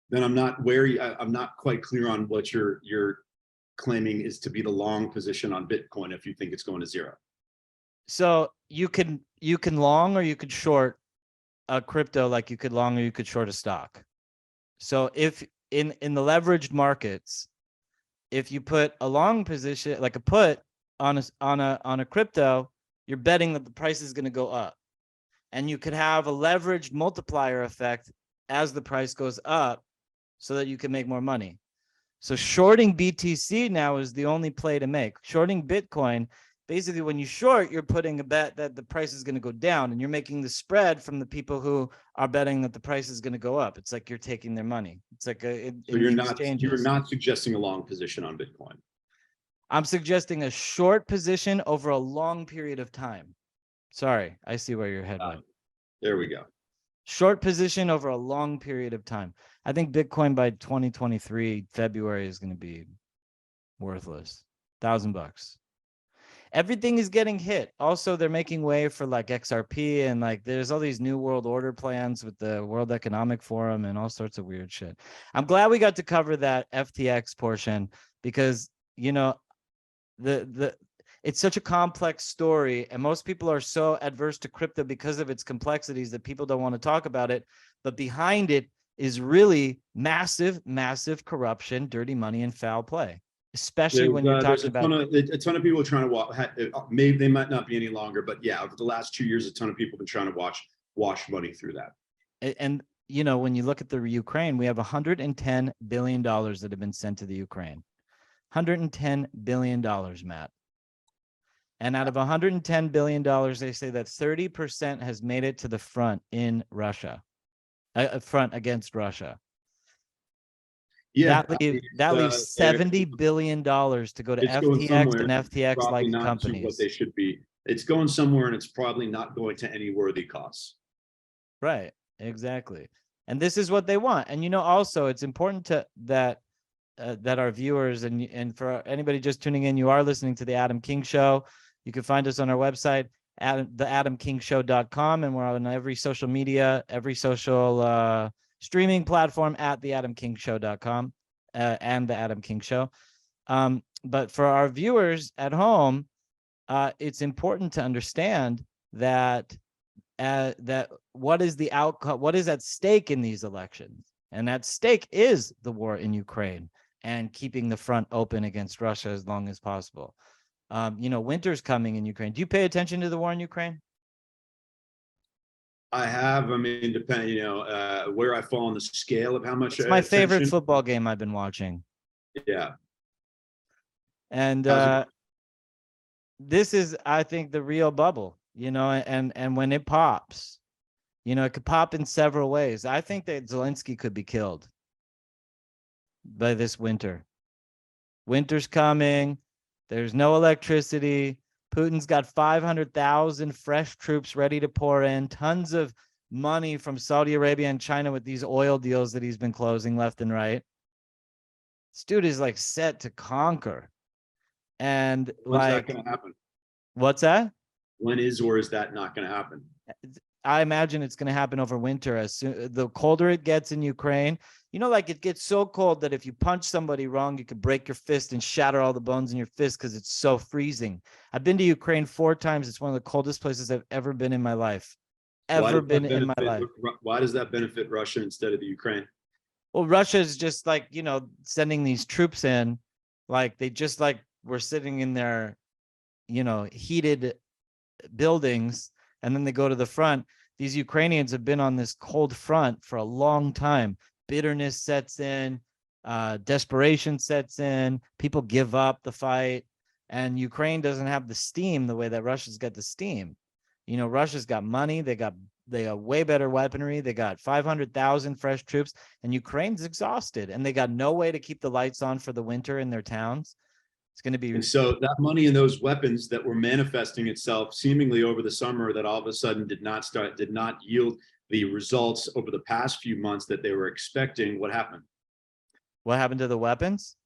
Speaker 2: Then I'm not wary. I'm not quite clear on what you're claiming is to be the long position on Bitcoin if you think it's going to zero.
Speaker 1: So you can long or you could short a crypto, like you could long or you could short a stock. So if in the leveraged markets, if you put a long position, like a put on a crypto, you're betting that the price is going to go up, and you could have a leveraged multiplier effect as the price goes up, so that you can make more money. So shorting BTC now is the only play to make. Shorting Bitcoin, basically when you short, you're putting a bet that the price is going to go down, and you're making the spread from the people who are betting that the price is going to go up. It's like you're taking their money. It's like
Speaker 2: so you're not suggesting a long position on Bitcoin.
Speaker 1: I'm suggesting a short position over a long period of time. Sorry, I see where your head went.
Speaker 2: There we go.
Speaker 1: Short position over a long period of time. I think Bitcoin by 2023 February is going to be worthless. $1,000. Everything is getting hit. Also, they're making way for like XRP, and like there's all these new world order plans with the World Economic Forum and all sorts of weird shit. I'm glad we got to cover that FTX portion because, you know, it's such a complex story, and most people are so adverse to crypto because of its complexities that people don't want to talk about it. But behind it is really massive, massive corruption, dirty money, and foul play. Especially when you're talking about
Speaker 2: a ton of people trying to watch. Maybe they might not be any longer, but yeah, over the last 2 years, a ton of people have been trying to wash money through that.
Speaker 1: And you know, when you look at the Ukraine, we have $110 billion that have been sent to the Ukraine. $110 billion, Matt. And out of $110 billion, they say that 30% has made it to the front in Russia, front against Russia.
Speaker 2: Yeah,
Speaker 1: that leaves $70 billion to go to FTX and FTX-like companies.
Speaker 2: What they should be. It's going somewhere, and it's probably not going to any worthy cause.
Speaker 1: Right, exactly. And this is what they want. And you know, also, it's important that our viewers and for anybody just tuning in, you are listening to the Adam King Show. You can find us on our website at theadamkingshow.com, and we're on every social media, every social streaming platform at theadamkingshow.com and the Adam King Show. But for our viewers at home, it's important to understand that what is the outcome, what is at stake in these elections, and at stake is the war in Ukraine and keeping the front open against Russia as long as possible. You know, winter's coming in Ukraine. Do you pay attention to the war in Ukraine?
Speaker 2: I have. I mean, depending, you know, where I fall on the scale of how much.
Speaker 1: It's my favorite football game I've been watching.
Speaker 2: Yeah.
Speaker 1: And this is, I think, the real bubble, you know, and when it pops, you know, it could pop in several ways. I think that Zelensky could be killed by this winter. Winter's coming. There's no electricity. Putin's got 500,000 fresh troops ready to pour in, tons of money from Saudi Arabia and China with these oil deals that he's been closing left and right. This dude is like set to conquer. And
Speaker 2: when's that going to happen?
Speaker 1: What's that?
Speaker 2: When is or is that not going to happen?
Speaker 1: I imagine it's going to happen over winter. As soon the colder it gets in Ukraine, you know, like it gets so cold that if you punch somebody wrong, you could break your fist and shatter all the bones in your fist because it's so freezing. I've been to Ukraine 4 times. It's one of the coldest places I've ever been in my life. Why
Speaker 2: does that benefit Russia instead of the Ukraine?
Speaker 1: Well, Russia is just like, you know, sending these troops in, like they just like were sitting in their, you know, heated buildings, and then they go to the front. These Ukrainians have been on this cold front for a long time. Bitterness sets in, desperation sets in, people give up the fight, and Ukraine doesn't have the steam the way that Russia's got the steam. You know, Russia's got money, they got way better weaponry, they got 500,000 fresh troops, and Ukraine's exhausted, and they got no way to keep the lights on for the winter in their towns. It's going to be.
Speaker 2: And so that money and those weapons that were manifesting itself seemingly over the summer that all of a sudden did not yield the results over the past few months that they were expecting. What happened?
Speaker 1: What happened to the weapons?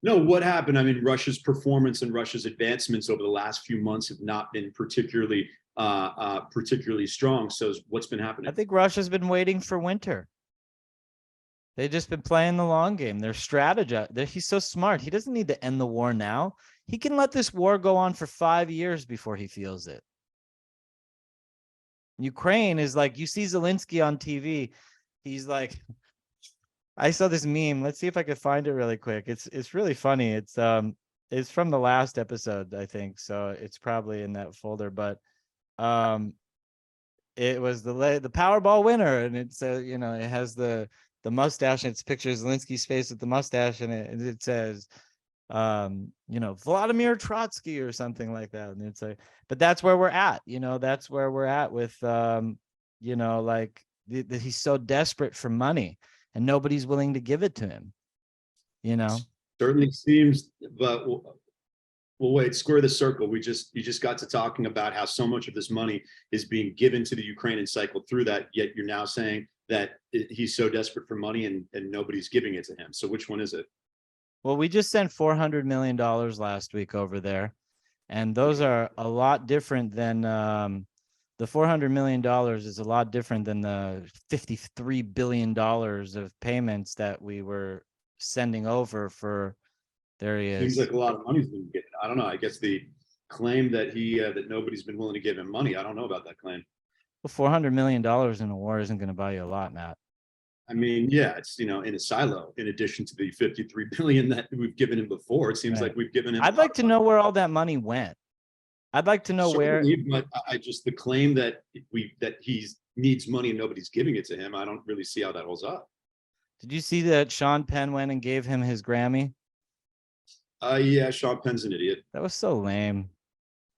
Speaker 2: No, what happened? I mean, Russia's performance and Russia's advancements over the last few months have not been particularly strong. So what's been happening?
Speaker 1: I think Russia's been waiting for winter. They've just been playing the long game. They're strategizing. He's so smart. He doesn't need to end the war now. He can let this war go on for 5 years before he feels it. Ukraine is like, you see Zelensky on TV. He's like, I saw this meme. Let's see if I could find it really quick. It's really funny. It's from the last episode, I think. So it's probably in that folder, but it was the Powerball winner, and it's you know, it has the mustache, and it's pictures Zelensky's face with the mustache, and it says, you know, Vladimir Trotsky or something like that. And it's like, but that's where we're at, you know, that's where we're at with, you know, like he's so desperate for money and nobody's willing to give it to him, you know?
Speaker 2: Certainly seems, but well, wait, square the circle. You just got to talking about how so much of this money is being given to the Ukraine and cycled through that. Yet you're now saying that he's so desperate for money and nobody's giving it to him. So which one is it?
Speaker 1: Well, we just sent $400 million last week over there. And those are a lot different than the $400 million is a lot different than the $53 billion of payments that we were sending over for. There he is.
Speaker 2: Seems like a lot of money's been given. I don't know. I guess the claim that that nobody's been willing to give him money. I don't know about that claim.
Speaker 1: Well, $400 million in a war isn't going to buy you a lot, Matt.
Speaker 2: I mean, yeah, it's, in a silo, in addition to the 53 billion that we've given him before. It seems like we've given him.
Speaker 1: I'd like to know where all that money went. I'd like to know where.
Speaker 2: But I just, the claim that he needs money and nobody's giving it to him, I don't really see how that holds up.
Speaker 1: Did you see that Sean Penn went and gave him his Grammy?
Speaker 2: Yeah, Sean Penn's an idiot.
Speaker 1: That was so lame.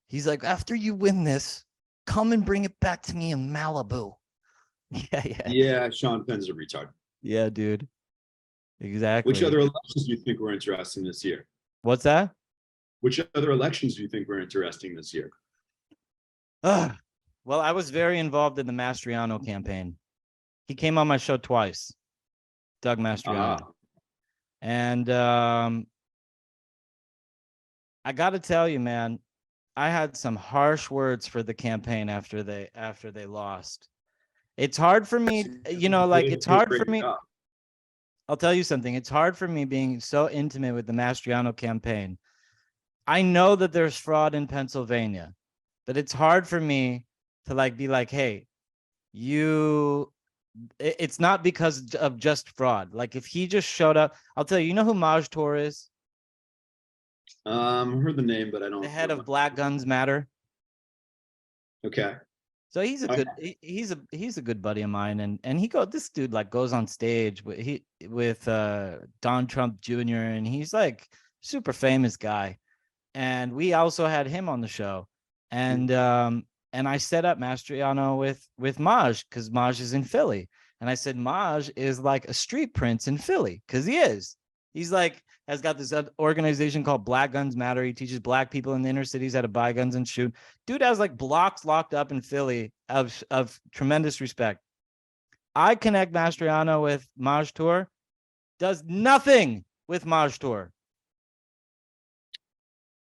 Speaker 1: He's like, after you win this, come and bring it back to me in Malibu. Yeah,
Speaker 2: Sean Penn's a retard.
Speaker 1: Yeah, dude. Exactly.
Speaker 2: Which other elections do you think were interesting this year?
Speaker 1: What's that?
Speaker 2: Which other elections do you think were interesting this year?
Speaker 1: Well, I was very involved in the Mastriano campaign. He came on my show twice, Doug Mastriano. And I got to tell you, man, I had some harsh words for the campaign after they lost. It's hard for me, it's hard for me. I'll tell you something. It's hard for me being so intimate with the Mastriano campaign. I know that there's fraud in Pennsylvania, but it's hard for me to be like, hey, it's not because of just fraud. Like if he just showed up, I'll tell you, who Maj Tour is?
Speaker 2: Heard the name, but I don't.
Speaker 1: The head of Black Guns Matter.
Speaker 2: Okay.
Speaker 1: So he's a good buddy of mine, and this dude goes on stage with Don Trump Jr. and he's like super famous guy, and we also had him on the show, and I set up Mastriano with Maj because Maj is in Philly, and I said Maj is like a street prince in Philly because he is. He's has got this organization called Black Guns Matter. He teaches black people in the inner cities how to buy guns and shoot. Dude has blocks locked up in Philly of tremendous respect. I connect Mastriano with Maj Tour, does nothing with Maj Tour.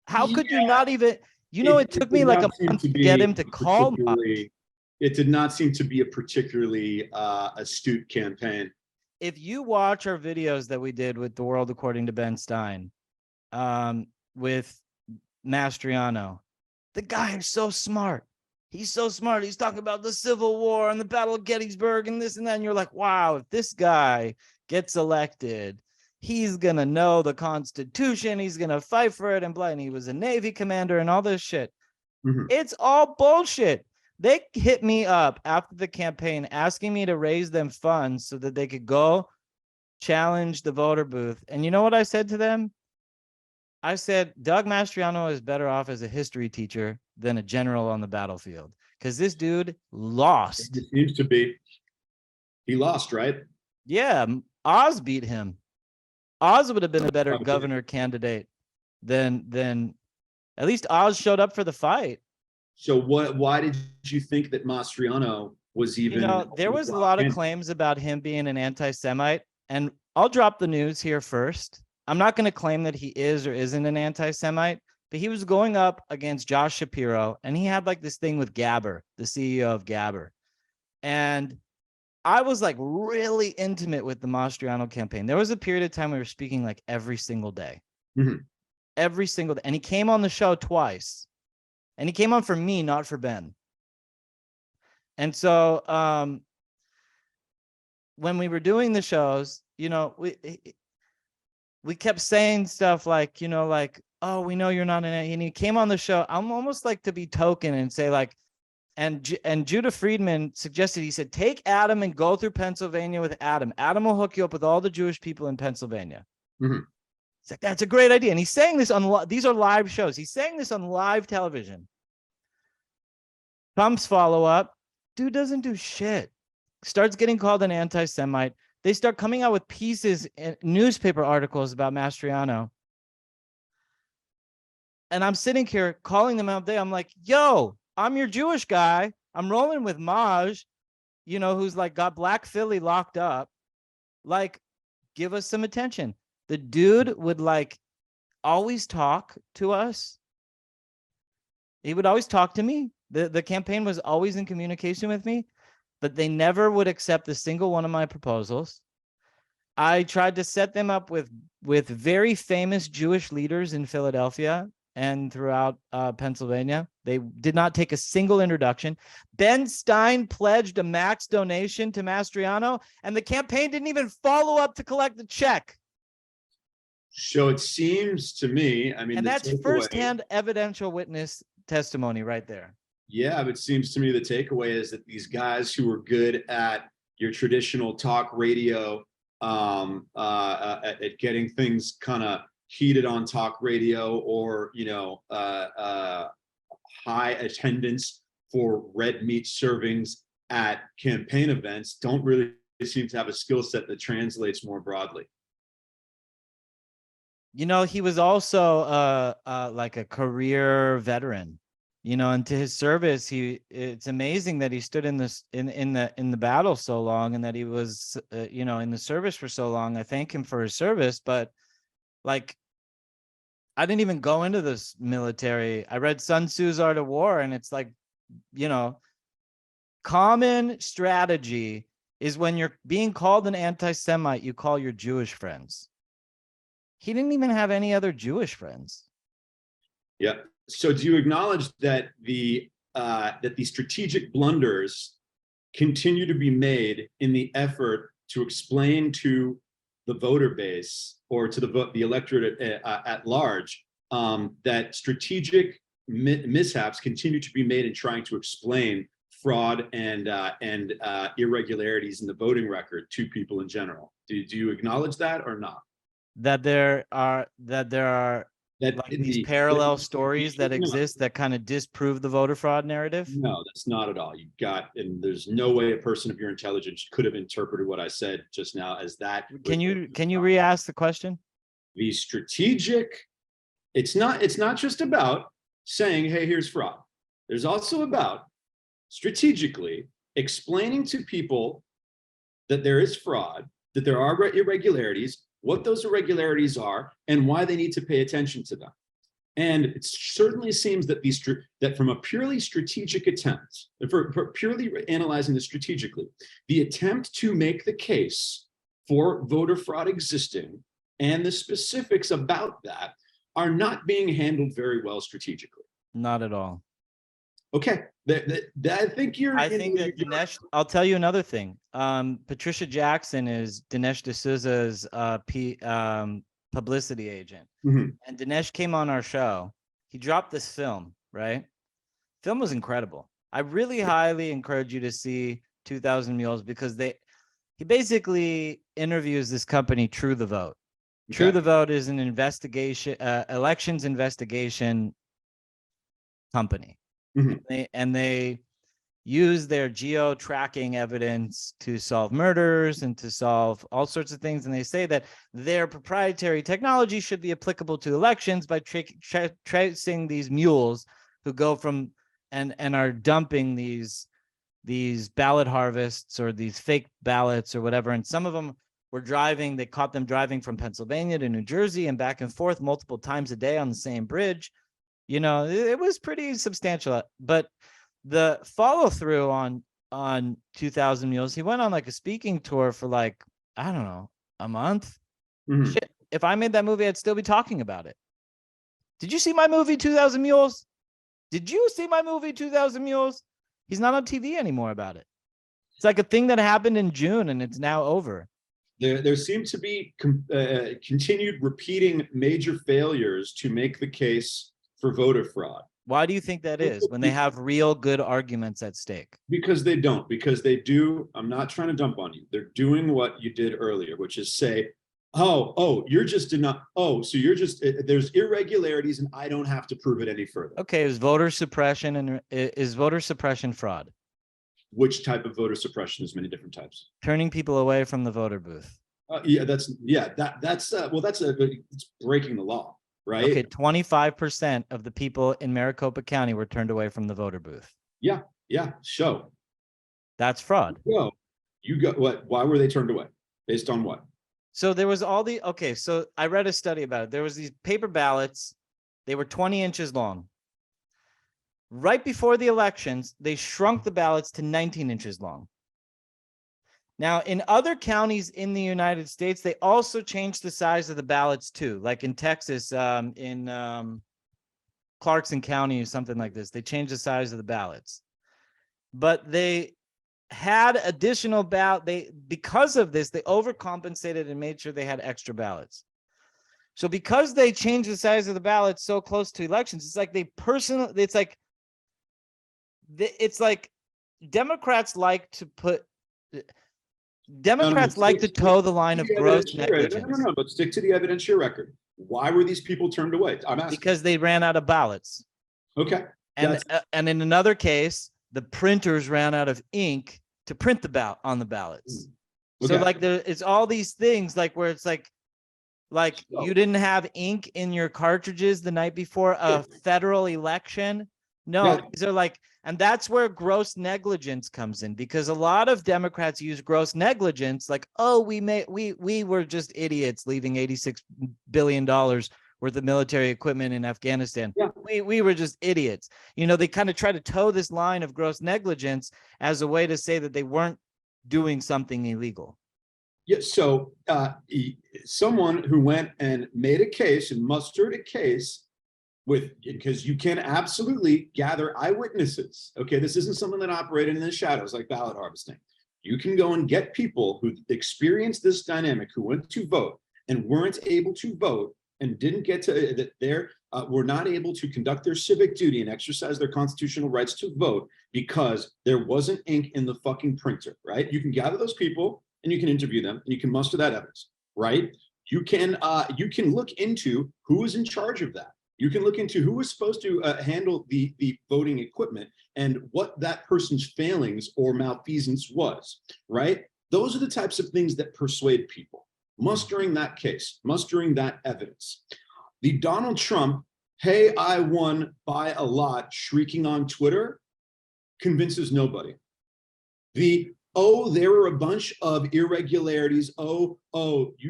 Speaker 1: How could you not even, it took me like a month to get him to call Maj.
Speaker 2: It did not seem to be a particularly astute campaign.
Speaker 1: If you watch our videos that we did with The World According to Ben Stein, with Mastriano, the guy is so smart. He's so smart. He's talking about the Civil War and the Battle of Gettysburg and this and that. And you're like, wow, if this guy gets elected, he's going to know the Constitution. He's going to fight for it and blah. And he was a Navy commander and all this shit. Mm-hmm. It's all bullshit. They hit me up after the campaign asking me to raise them funds so that they could go challenge the voter booth. And you know what I said to them? I said, Doug Mastriano is better off as a history teacher than a general on the battlefield because this dude lost.
Speaker 2: It seems to be. He lost, right?
Speaker 1: Yeah, Oz beat him. Oz would have been a better governor candidate than at least Oz showed up for the fight.
Speaker 2: So why did you think that Mastriano was even?
Speaker 1: There was a lot of claims about him being an anti-Semite, and I'll drop the news here first. I'm not going to claim that he is or isn't an anti-Semite, but he was going up against Josh Shapiro, and he had this thing with Gabber, the CEO of Gabber. And I was really intimate with the Mastriano campaign. There was a period of time we were speaking every single day. Mm-hmm. Every single day. And he came on the show twice. And he came on for me, not for Ben. And so when we were doing the shows, we kept saying stuff oh, we know you're not and he came on the show. I'm almost to be token and say and Judah Friedman suggested, he said, take Adam and go through Pennsylvania with Adam. Adam will hook you up with all the Jewish people in Pennsylvania. Mm-hmm. It's that's a great idea. And he's saying this on, these are live shows. He's saying this on live television. Trump's follow-up, dude doesn't do shit. Starts getting called an anti-Semite. They start coming out with pieces and newspaper articles about Mastriano. And I'm sitting here calling them out there. I'm like, yo, I'm your Jewish guy. I'm rolling with Maj, who's like got Black Philly locked up. Like, give us some attention. The dude would like always talk to us. He would always talk to me. The campaign was always in communication with me, but they never would accept a single one of my proposals. I tried to set them up with very famous Jewish leaders in Philadelphia and throughout Pennsylvania. They did not take a single introduction. Ben Stein pledged a max donation to Mastriano, and the campaign didn't even follow up to collect the check.
Speaker 2: So it seems to me, I mean,
Speaker 1: and that's firsthand evidential witness testimony right there.
Speaker 2: Yeah, but it seems to me the takeaway is that these guys who are good at your traditional talk radio, at getting things kind of heated on talk radio, or high attendance for red meat servings at campaign events, don't really seem to have a skill set that translates more broadly.
Speaker 1: He was also like a career veteran, and to his service, it's amazing that he stood in this in the battle so long, and that he was in the service for so long. I thank him for his service, but like, I didn't even go into this military. I read Sun Tzu's Art of War, and it's like, common strategy is when you're being called an anti-Semite, you call your Jewish friends. He didn't even have any other Jewish friends.
Speaker 2: Yeah. So do you acknowledge that the strategic blunders continue to be made in the effort to explain to the voter base, or to the electorate at large, that strategic mishaps continue to be made in trying to explain fraud and irregularities in the voting record to people in general? Do you acknowledge that or not?
Speaker 1: That there are like these parallel stories that exist that kind of disprove the voter fraud narrative?
Speaker 2: No, that's not at all. And there's no way a person of your intelligence could have interpreted what I said just now as that.
Speaker 1: Can you re-ask the question?
Speaker 2: The strategic, it's not just about saying, hey, here's fraud. There's also about strategically explaining to people that there is fraud, that there are irregularities, what those irregularities are, and why they need to pay attention to them. And it certainly seems that that from a purely strategic attempt, for purely analyzing this strategically, the attempt to make the case for voter fraud existing and the specifics about that are not being handled very well strategically.
Speaker 1: Not at all.
Speaker 2: Okay, I think that
Speaker 1: Dinesh, I'll tell you another thing. Patricia Jackson is Dinesh D'Souza's publicity agent.
Speaker 2: Mm-hmm.
Speaker 1: And Dinesh came on our show. He dropped this film, right? Film was incredible. I really highly encourage you to see 2000 Mules, because he basically interviews this company, True the Vote. Okay. True the Vote is an investigation, elections investigation company.
Speaker 2: Mm-hmm.
Speaker 1: They use their geo-tracking evidence to solve murders and to solve all sorts of things. And they say that their proprietary technology should be applicable to elections by tracing these mules who go from and are dumping these ballot harvests or these fake ballots or whatever. And some of them were driving, they caught them driving from Pennsylvania to New Jersey and back and forth multiple times a day on the same bridge. It was pretty substantial, but the follow through on 2000 Mules, he went on like a speaking tour for like, I don't know, a month.
Speaker 2: Mm-hmm.
Speaker 1: Shit, if I made that movie, I'd still be talking about it. Did you see my movie 2000 Mules? Did you see my movie 2000 Mules? He's not on TV anymore about it. It's like a thing that happened in June and it's now over.
Speaker 2: There seem to be continued repeating major failures to make the case for voter fraud.
Speaker 1: Why do you think that is, when they have real good arguments at stake?
Speaker 2: Because they don't. Because they do. I'm not trying to dump on you. They're doing what you did earlier, which is say, you're just there's irregularities and I don't have to prove it any further.
Speaker 1: Okay, is voter suppression fraud?
Speaker 2: Which type of voter suppression? There's many different types.
Speaker 1: Turning people away from the voter booth.
Speaker 2: That's it's breaking the law, right?
Speaker 1: Okay, 25% of the people in Maricopa County were turned away from the voter booth.
Speaker 2: Yeah. So
Speaker 1: that's fraud.
Speaker 2: You go what? Why were they turned away? Based on what?
Speaker 1: So there was so I read a study about it. There was these paper ballots. They were 20 inches long. Right before the elections, they shrunk the ballots to 19 inches long. Now, in other counties in the United States, they also changed the size of the ballots too. Like in Texas, in Clarkson County or something like this, they changed the size of the ballots. But they had additional because of this, they overcompensated and made sure they had extra ballots. So because they changed the size of the ballots so close to elections, it's like Democrats like to toe the line of gross negligence.
Speaker 2: No, but stick to the evidentiary record. Why were these people turned away? I'm asking.
Speaker 1: Because they ran out of ballots.
Speaker 2: Okay.
Speaker 1: And in another case, the printers ran out of ink to print the ballot on the ballots. Okay. So it's all these things where it's you didn't have ink in your cartridges the night before a federal election. No, these are and that's where gross negligence comes in, because a lot of Democrats use gross negligence we were just idiots leaving $86 billion worth of military equipment in Afghanistan. Yeah. We were just idiots. They kind of try to toe this line of gross negligence as a way to say that they weren't doing something illegal.
Speaker 2: Yeah, so someone who went and made a case and mustered a case because you can absolutely gather eyewitnesses. Okay, this isn't someone that operated in the shadows like ballot harvesting. You can go and get people who experienced this dynamic, who went to vote and weren't able to vote and didn't get to were not able to conduct their civic duty and exercise their constitutional rights to vote because there wasn't ink in the fucking printer, right? You can gather those people and you can interview them and you can muster that evidence, right? You can look into who was in charge of that. You can look into who was supposed to handle the voting equipment and what that person's failings or malfeasance was, right? Those are the types of things that persuade people. Mustering that case, mustering that evidence. The Donald Trump, hey, I won by a lot, shrieking on Twitter, convinces nobody. There were a bunch of irregularities. You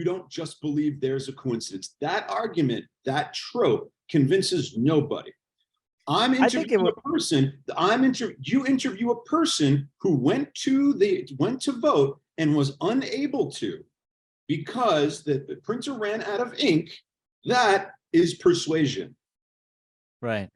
Speaker 2: don't just believe there's a coincidence. That argument, that trope, convinces nobody. You interview a person who went to vote and was unable to because the printer ran out of ink. That is persuasion.
Speaker 1: Right.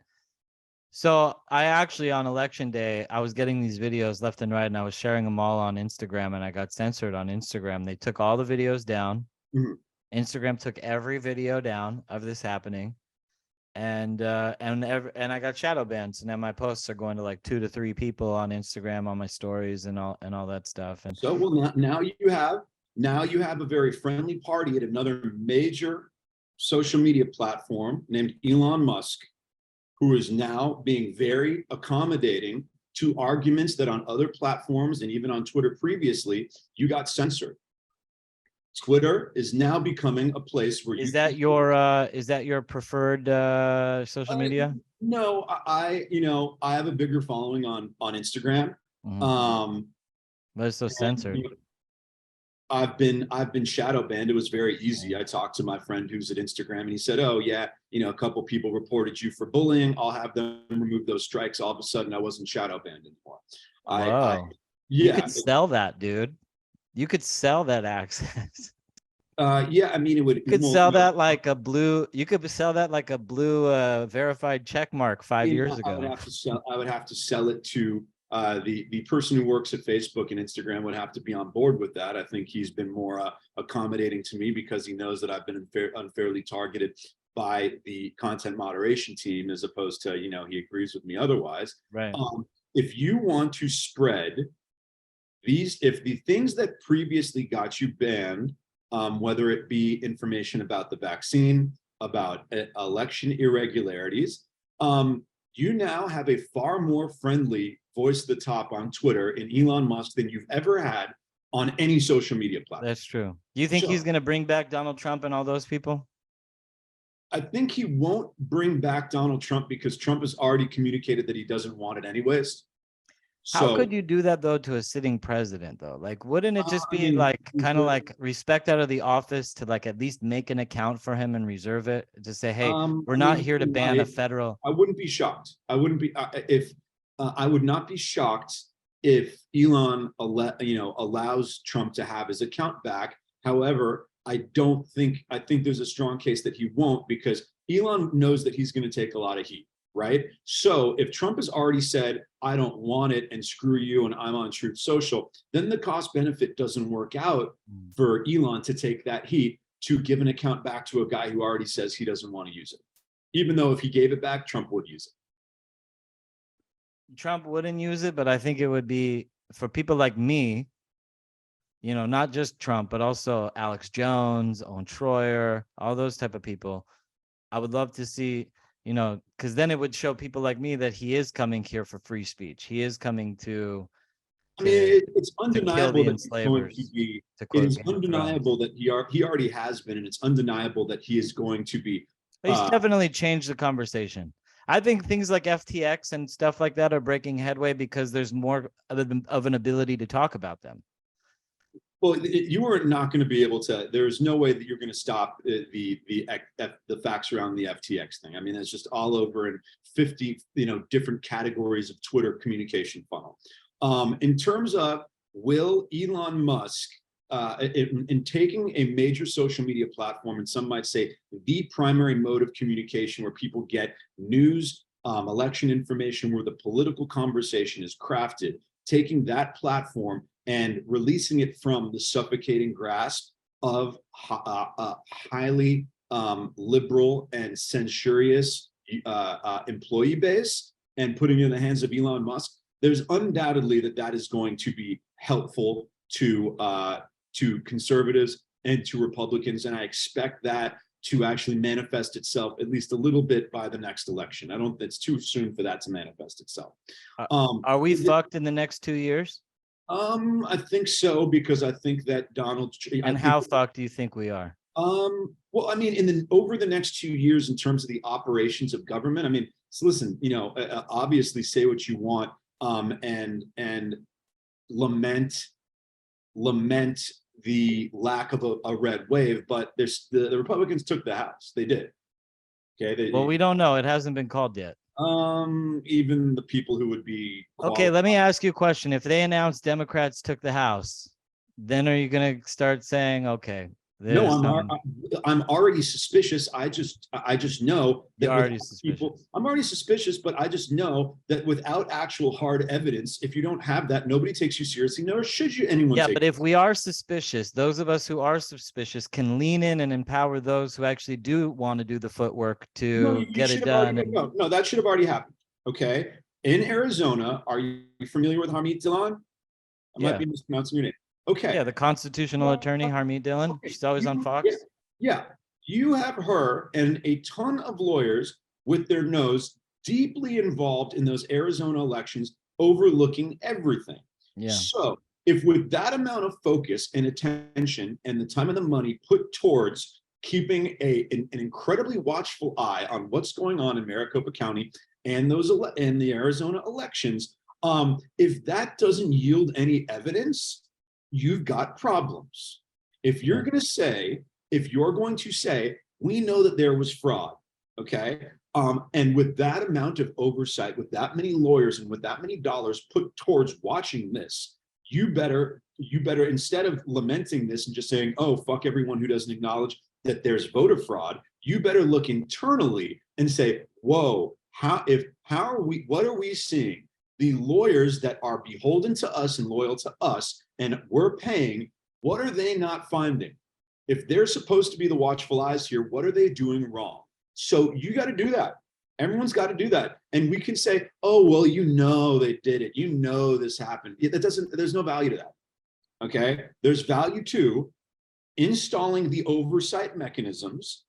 Speaker 1: So I actually, on election day, I was getting these videos left and right, and I was sharing them all on Instagram, and I got censored on Instagram. They took all the videos down. Mm-hmm. Instagram took every video down of this happening. And I got shadow banned. So now my posts are going to 2 to 3 people on Instagram, on my stories and all that stuff. And
Speaker 2: so now you have a very friendly party at another major social media platform named Elon Musk, who is now being very accommodating to arguments that on other platforms and even on Twitter previously, you got censored. Twitter is now becoming a place where
Speaker 1: is that your preferred social media?
Speaker 2: No, I have a bigger following on Instagram.
Speaker 1: Mm-hmm. But it's so censored.
Speaker 2: I've been shadow banned. It was very easy. I talked to my friend who's at Instagram and he said, oh yeah, a couple people reported you for bullying. I'll have them remove those strikes. All of a sudden I wasn't shadow banned anymore.
Speaker 1: You could sell that, dude. You could sell that access.
Speaker 2: It would.
Speaker 1: You could sell that like a blue. You could sell that like a blue verified check mark 5 years ago.
Speaker 2: I would have to sell it to the person who works at Facebook and Instagram would have to be on board with that. I think he's been more accommodating to me because he knows that I've been unfairly targeted by the content moderation team, as opposed to he agrees with me otherwise.
Speaker 1: Right.
Speaker 2: If you want to spread if the things that previously got you banned, whether it be information about the vaccine, about election irregularities, you now have a far more friendly voice at the top on Twitter in Elon Musk than you've ever had on any social media platform.
Speaker 1: That's true. Do you think he's going to bring back Donald Trump and all those people?
Speaker 2: I think he won't bring back Donald Trump because Trump has already communicated that he doesn't want it anyways.
Speaker 1: How could you do that though to a sitting president though? Like, wouldn't it just be like kind of like respect out of the office to like at least make an account for him and reserve it to say, hey, we're not here to ban a federal.
Speaker 2: I wouldn't be shocked. I wouldn't be I would not be shocked if Elon allows Trump to have his account back. However, I think there's a strong case that he won't, because Elon knows that he's going to take a lot of heat. Right. So if Trump has already said, I don't want it and screw you and I'm on Truth Social, then the cost benefit doesn't work out for Elon to take that heat to give an account back to a guy who already says he doesn't want to use it. Even though if he gave it back, Trump would use it.
Speaker 1: Trump wouldn't use it, but I think it would be for people like me, not just Trump, but also Alex Jones, Owen Schroyer, all those type of people. I would love to see, because then it would show people like me that he is coming here for free speech. He is coming to
Speaker 2: it's undeniable that he's going to be. It is undeniable that he already has been, and it's undeniable that he is going to be.
Speaker 1: He's definitely changed the conversation. I think things like FTX and stuff like that are breaking headway because there's more of an ability to talk about them.
Speaker 2: Well, you are not going to be able to. There's no way that you're going to stop the facts around the FTX thing. I mean, it's just all over in 50 different categories of Twitter communication funnel. In terms of will Elon Musk, in taking a major social media platform, and some might say the primary mode of communication where people get news, election information, where the political conversation is crafted, taking that platform and releasing it from the suffocating grasp of highly liberal and censorious employee base and putting it in the hands of Elon Musk, there's undoubtedly that is going to be helpful to conservatives and to Republicans. And I expect that to actually manifest itself at least a little bit by the next election. I don't think it's too soon for that to manifest itself.
Speaker 1: Are we fucked in the next 2 years?
Speaker 2: I think so, because I think that
Speaker 1: how fucked do you think we are?
Speaker 2: Well, I mean, over the next 2 years, in terms of the operations of government, I mean, so listen, obviously say what you want, and lament the lack of a red wave, but the Republicans took the House. They did. Okay.
Speaker 1: Well, we don't know. It hasn't been called yet.
Speaker 2: Even the people who would be qualified.
Speaker 1: Okay, let me ask you a question. If they announce Democrats took the House, then are you going to start saying, okay,
Speaker 2: no, I'm already suspicious. I just know that I'm already suspicious, but I just know that without actual hard evidence, if you don't have that, nobody takes you seriously, nor should you anyone.
Speaker 1: Yeah, but if we are suspicious, those of us who are suspicious can lean in and empower those who actually do want to do the footwork to get it done.
Speaker 2: No, that should have already happened. Okay. In Arizona, are you familiar with Harmeet Dillon? I might be mispronouncing your name. Okay.
Speaker 1: Yeah, the constitutional attorney, Harmeet Dillon. Okay. She's always on Fox.
Speaker 2: Yeah. You have her and a ton of lawyers with their nose deeply involved in those Arizona elections, overlooking everything.
Speaker 1: Yeah.
Speaker 2: So if with that amount of focus and attention and the time and the money put towards keeping an incredibly watchful eye on what's going on in Maricopa County and the Arizona elections, if that doesn't yield any evidence, you've got problems. If you're going to say, we know that there was fraud, okay? And with that amount of oversight, with that many lawyers and with that many dollars put towards watching this, you better, instead of lamenting this and just saying, oh, fuck everyone who doesn't acknowledge that there's voter fraud, you better look internally and say, whoa, what are we seeing? The lawyers that are beholden to us and loyal to us and we're paying, what are they not finding? If they're supposed to be the watchful eyes here, what are they doing wrong? So you got to do that. Everyone's got to do that. And we can say, oh, well, they did it. This happened. There's no value to that. Okay. There's value to installing the oversight mechanisms,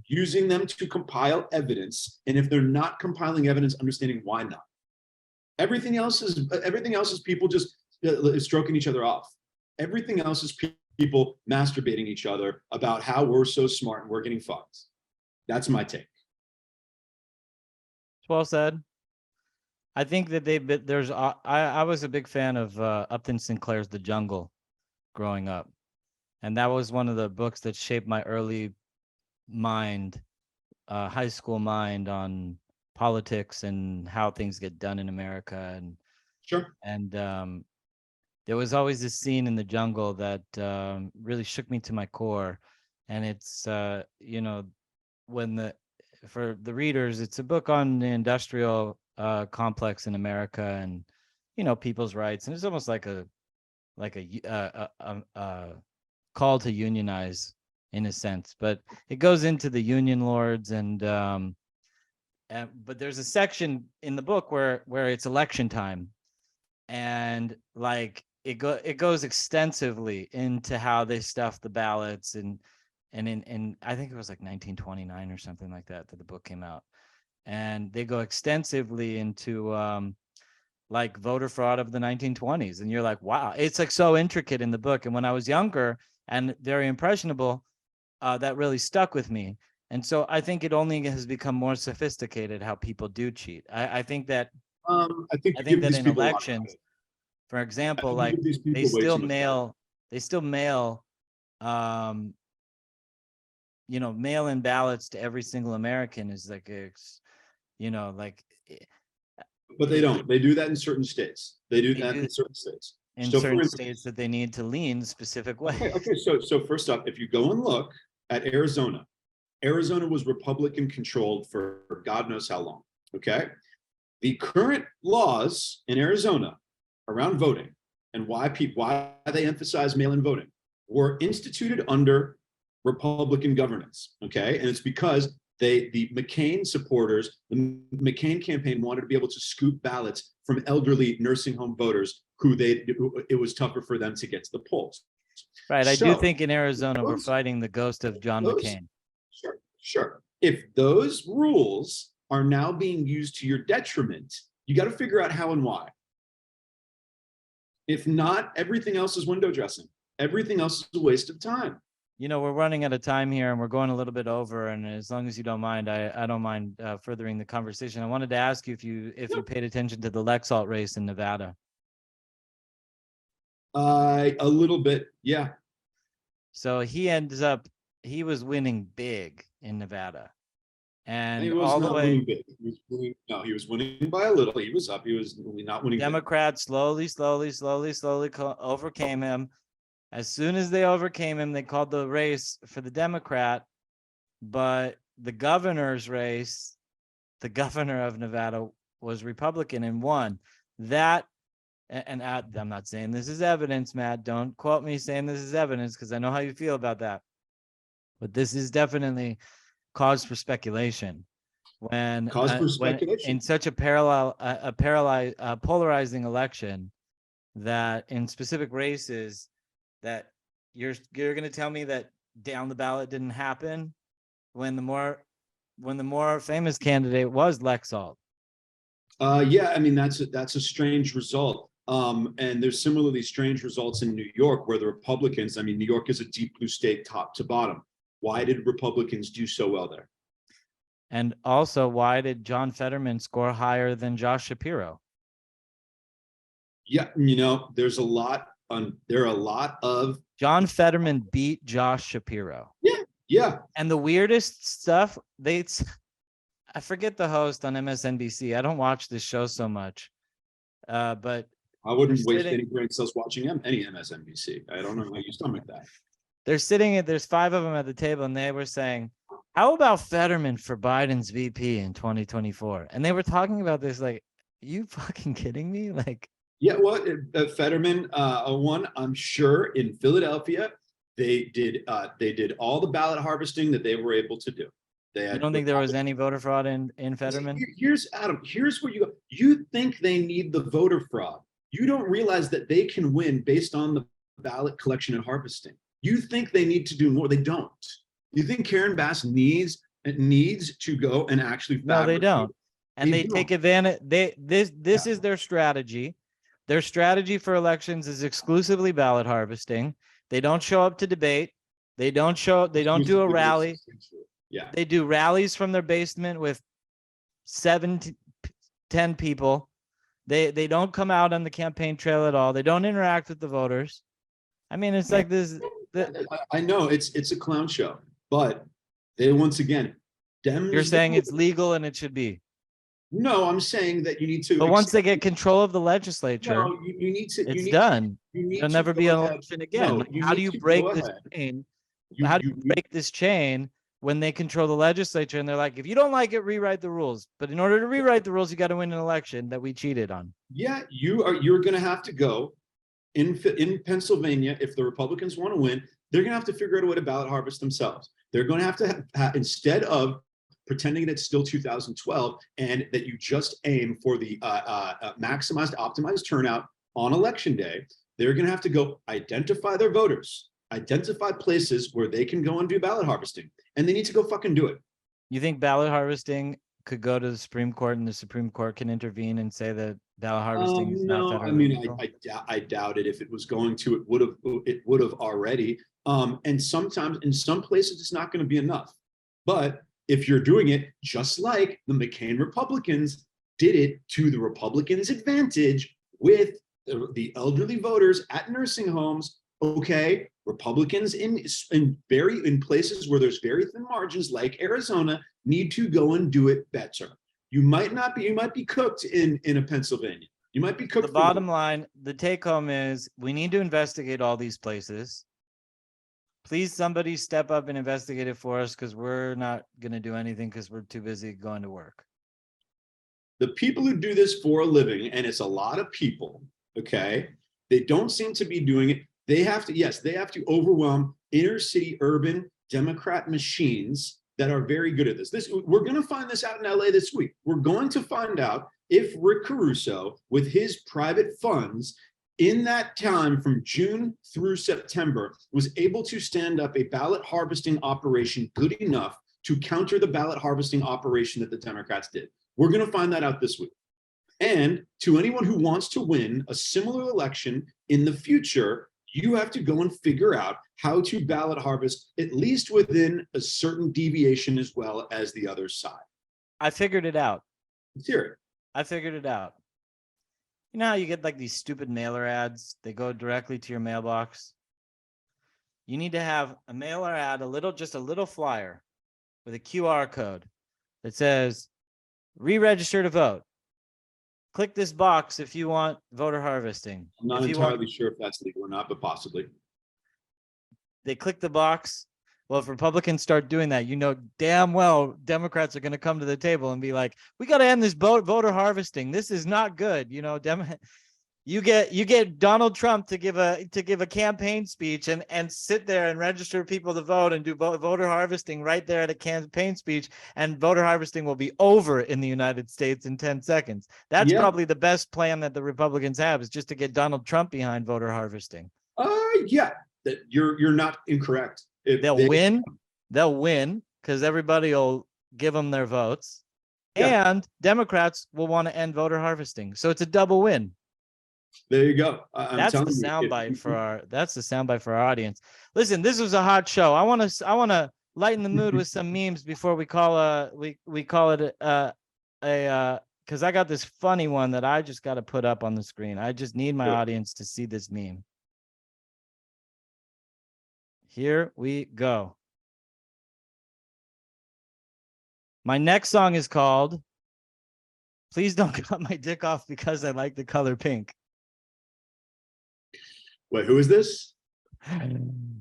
Speaker 2: using them to compile evidence. And if they're not compiling evidence, understanding why not. Everything else is people just stroking each other off. Everything else is people masturbating each other about how we're so smart and we're getting fucked. That's my take.
Speaker 1: Well said. I think that I was a big fan of Upton Sinclair's The Jungle growing up. And that was one of the books that shaped my early mind, high school mind on politics and how things get done in America. And
Speaker 2: Sure.
Speaker 1: And there was always this scene in The Jungle that really shook me to my core. And it's, for the readers, it's a book on the industrial complex in America and, people's rights. And it's almost like a call to unionize in a sense, but it goes into the union lords but there's a section in the book where it's election time, and like it goes extensively into how they stuff the ballots and in I think it was like 1929 or something like that the book came out, and they go extensively into like voter fraud of the 1920s, and you're like, wow, it's like so intricate in the book. And when I was younger and very impressionable, that really stuck with me. And so I think it only has become more sophisticated how people do cheat. I think that
Speaker 2: I think
Speaker 1: that in elections, for example, like they still mail mail-in ballots to every single American is like
Speaker 2: but they don't. They do that in certain states. They do that in certain states.
Speaker 1: In certain states that they need to lean specific ways.
Speaker 2: Okay. So first up, if you go and look at Arizona was Republican controlled for God knows how long. Okay. The current laws in Arizona around voting and why they emphasize mail-in voting were instituted under Republican governance. Okay. And it's because the McCain supporters, the McCain campaign wanted to be able to scoop ballots from elderly nursing home voters who it was tougher for them to get to the polls.
Speaker 1: Right. I do think in Arizona, we're fighting the ghost of John McCain.
Speaker 2: Sure. If those rules are now being used to your detriment, you got to figure out how and why. If not, everything else is window dressing. Everything else is a waste of time.
Speaker 1: We're running out of time here and we're going a little bit over. And as long as you don't mind, I don't mind furthering the conversation. I wanted to ask you if you paid attention to the Lexalt race in Nevada.
Speaker 2: A little bit, yeah.
Speaker 1: So he was winning big in Nevada. And
Speaker 2: he was not winning big. He was winning by a little. He was up. He was not winning.
Speaker 1: Democrats slowly overcame him. As soon as they overcame him, they called the race for the Democrat. But the governor's race, the governor of Nevada was Republican and won. That, and I'm not saying this is evidence, Matt. Don't quote me saying this is evidence because I know how you feel about that. But this is definitely cause for speculation. When in such a polarizing election, that in specific races, that you're going to tell me that down the ballot didn't happen when the more famous candidate was Lexalt.
Speaker 2: Yeah, I mean that's a strange result. And there's similarly strange results in New York where the Republicans, I mean, New York is a deep blue state top to bottom. Why did Republicans do so well there?
Speaker 1: And also, why did John Fetterman score higher than Josh Shapiro?
Speaker 2: Yeah, there are a lot of
Speaker 1: John Fetterman beat Josh Shapiro.
Speaker 2: Yeah.
Speaker 1: And the weirdest stuff, I forget the host on MSNBC. I don't watch this show so much, but
Speaker 2: I wouldn't waste any brain cells watching any MSNBC. I don't know how you stomach that.
Speaker 1: There's 5 of them at the table, and they were saying, how about Fetterman for Biden's VP in 2024? And they were talking about this like, you fucking kidding me? Like,
Speaker 2: yeah, well, Fetterman won, I'm sure, in Philadelphia. They did all the ballot harvesting that they were able to do.
Speaker 1: You don't think there was any voter fraud in Fetterman?
Speaker 2: Here's where you go. You think they need the voter fraud. You don't realize that they can win based on the ballot collection and harvesting. You think they need to do more. They don't. You think Karen Bass needs to go and actually fabricate?
Speaker 1: No, they don't. and they take advantage. This is their strategy. Their strategy for elections is exclusively ballot harvesting. They don't show up to debate. They don't do a rally.
Speaker 2: Yeah.
Speaker 1: They do rallies from their basement with 7 to 10 people. They don't come out on the campaign trail at all. They don't interact with the voters. I mean, it's like this.
Speaker 2: I know it's a clown show, but they once again,
Speaker 1: You're saying it's legal and it should be.
Speaker 2: No, I'm saying that you need to.
Speaker 1: But once they get control of the legislature,
Speaker 2: no, you need to.
Speaker 1: It's done. There'll never be an election again.
Speaker 2: No,
Speaker 1: how do you break this chain? How do you break this chain when they control the legislature and they're like, if you don't like it, rewrite the rules. But in order to rewrite the rules, you got to win an election that we cheated on.
Speaker 2: Yeah, you're going to have to go in Pennsylvania. If the Republicans want to win, they're going to have to figure out a way to ballot harvest themselves. They're going to have instead of pretending that it's still 2012 and that you just aim for the maximized, optimized turnout on election day, they're going to have to go identify their voters, identify places where they can go and do ballot harvesting, and they need to go fucking do it.
Speaker 1: You think ballot harvesting could go to the Supreme Court and the Supreme Court can intervene and say that ballot harvesting is not federally legal?
Speaker 2: I doubt it. If it was going to, it would have already. And sometimes in some places it's not going to be enough. But if you're doing it just like the McCain Republicans did it to the Republicans' advantage with the elderly voters at nursing homes, okay, Republicans in places where there's very thin margins like Arizona need to go and do it better. You might be cooked in a Pennsylvania. You might be cooked.
Speaker 1: The bottom line, the take home is we need to investigate all these places. Please, somebody step up and investigate it for us because we're not going to do anything because we're too busy going to work.
Speaker 2: The people who do this for a living, and it's a lot of people, okay, they don't seem to be doing it. They have to overwhelm inner city urban Democrat machines that are very good at this. We're going to find this out in LA this week. We're going to find out if Rick Caruso, with his private funds, in that time from June through September, was able to stand up a ballot harvesting operation good enough to counter the ballot harvesting operation that the Democrats did. We're going to find that out this week. And to anyone who wants to win a similar election in the future, you have to go and figure out how to ballot harvest, at least within a certain deviation as well as the other side.
Speaker 1: I figured it out.
Speaker 2: Let's hear it.
Speaker 1: I figured it out. You know how you get like these stupid mailer ads? They go directly to your mailbox. You need to have a mailer ad, just a little flyer with a QR code that says, re-register to vote. Click this box if you want voter harvesting.
Speaker 2: I'm not entirely sure if that's legal or not, but possibly.
Speaker 1: They click the box. Well, if Republicans start doing that, you know damn well Democrats are going to come to the table and be like, we got to end this voter harvesting. This is not good. You know, you get Donald Trump to give a campaign speech and sit there and register people to vote and do voter harvesting right there at a campaign speech, and voter harvesting will be over in the United States in 10 seconds. That's probably the best plan that the Republicans have, is just to get Donald Trump behind voter harvesting.
Speaker 2: Yeah, you're not incorrect.
Speaker 1: They'll win because everybody will give them their votes, and Democrats will want to end voter harvesting. So it's a double win.
Speaker 2: There you go.
Speaker 1: That's the soundbite for our audience. Listen, this was a hot show. I want to lighten the mood with some memes before we call we call it because I got this funny one that I just got to put up on the screen. I just need my audience to see this meme. Here we go. My next song is called Please Don't Cut My Dick Off Because I Like the Color Pink.
Speaker 2: Wait, who is this?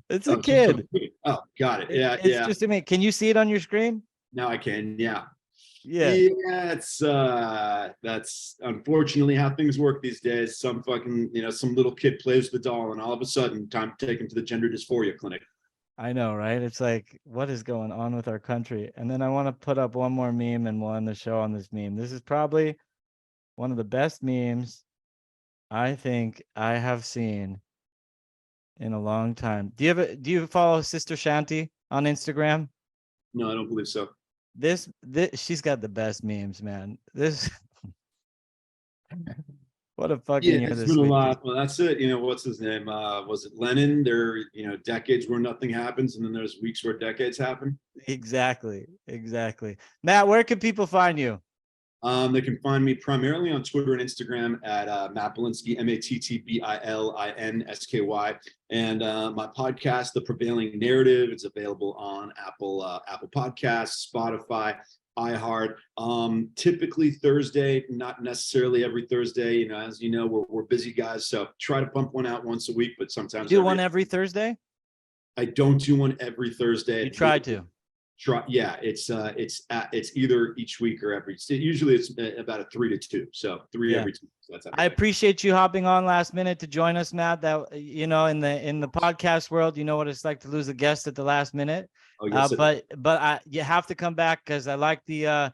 Speaker 1: It's a kid.
Speaker 2: Oh, got it.
Speaker 1: It's just a meme. Can you see it on your screen?
Speaker 2: Now I can. Yeah.
Speaker 1: It's
Speaker 2: that's unfortunately how things work these days. Some fucking, some little kid plays with the doll and all of a sudden time to take him to the gender dysphoria clinic.
Speaker 1: I know, right? It's like, what is going on with our country? And then I want to put up one more meme and we'll end the show on this meme. This is probably one of the best memes I think I have seen in a long time. Do you follow Sister Shanti on Instagram?
Speaker 2: No, I don't believe so.
Speaker 1: this she's got the best memes, man. This what a fucking
Speaker 2: Yeah,
Speaker 1: year
Speaker 2: it's
Speaker 1: this
Speaker 2: been a
Speaker 1: week is.
Speaker 2: lot. Well, that's it. You know, what's his name? Was it Lenin? There, you know, decades where nothing happens, and then there's weeks where decades happen.
Speaker 1: Exactly. Matt, where can people find you?
Speaker 2: They can find me primarily on Twitter and Instagram at Matt Bilinksky, MattBilinsky. And my podcast, The Prevailing Narrative, it's available on Apple Podcasts, Spotify, iHeart. Typically Thursday, not necessarily every Thursday. You know, as you know, we're busy guys, so try to pump one out once a week, but sometimes
Speaker 1: You do one every Thursday?
Speaker 2: I don't do one every Thursday.
Speaker 1: You try to.
Speaker 2: Yeah, it's either each week or usually it's about a 3 to 2, so 3 every 2. So that's
Speaker 1: I appreciate you hopping on last minute to join us, Matt. That, you know, in the podcast world, you know what it's like to lose a guest at the last minute.
Speaker 2: Oh, yes,
Speaker 1: But you have to come back, because I like the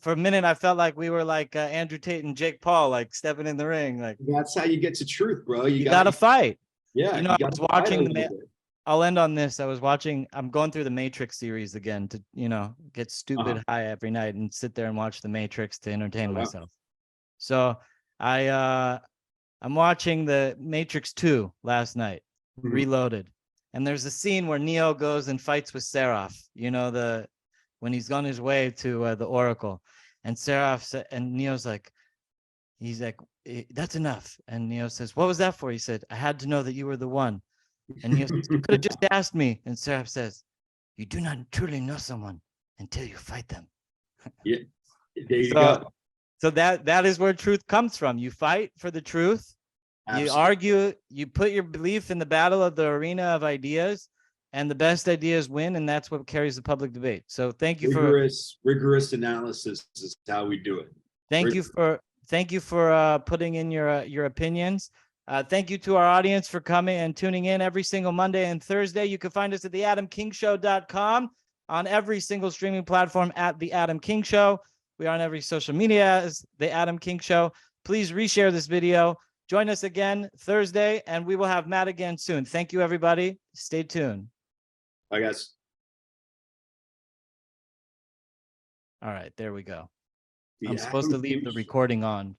Speaker 1: for a minute I felt like we were like Andrew Tate and Jake Paul, like stepping in the ring. Like,
Speaker 2: that's how you get to truth, bro.
Speaker 1: You gotta fight.
Speaker 2: Yeah,
Speaker 1: you know, I was watching I'll end on this. I'm going through the Matrix series again to, you know, get stupid high every night and sit there and watch the Matrix to entertain myself. So I'm watching the Matrix 2 last night, Reloaded. And there's a scene where Neo goes and fights with Seraph, you know, when he's on his way to the Oracle. And and Neo's like, he's like, that's enough. And Neo says, what was that for? He said, I had to know that you were the one. And Neo says, you could have just asked me. And Seraph says, you do not truly know someone until you fight them.
Speaker 2: Yeah, there you go.
Speaker 1: So that is where truth comes from. You fight for the truth. Absolutely. You argue, you put your belief in the battle of the arena of ideas, and the best ideas win, and that's what carries the public debate. So thank you
Speaker 2: rigorous analysis is how we do it.
Speaker 1: Thank you for putting in your opinions. Thank you to our audience for coming and tuning in every single Monday and Thursday. You can find us at theadamkingshow.com, on every single streaming platform at The Adam King Show. We are on every social media as The Adam King Show. Please reshare this video. Join us again Thursday, and we will have Matt again soon. Thank you, everybody. Stay tuned.
Speaker 2: Bye, guys.
Speaker 1: All right, there we go. I'm supposed to leave the recording on.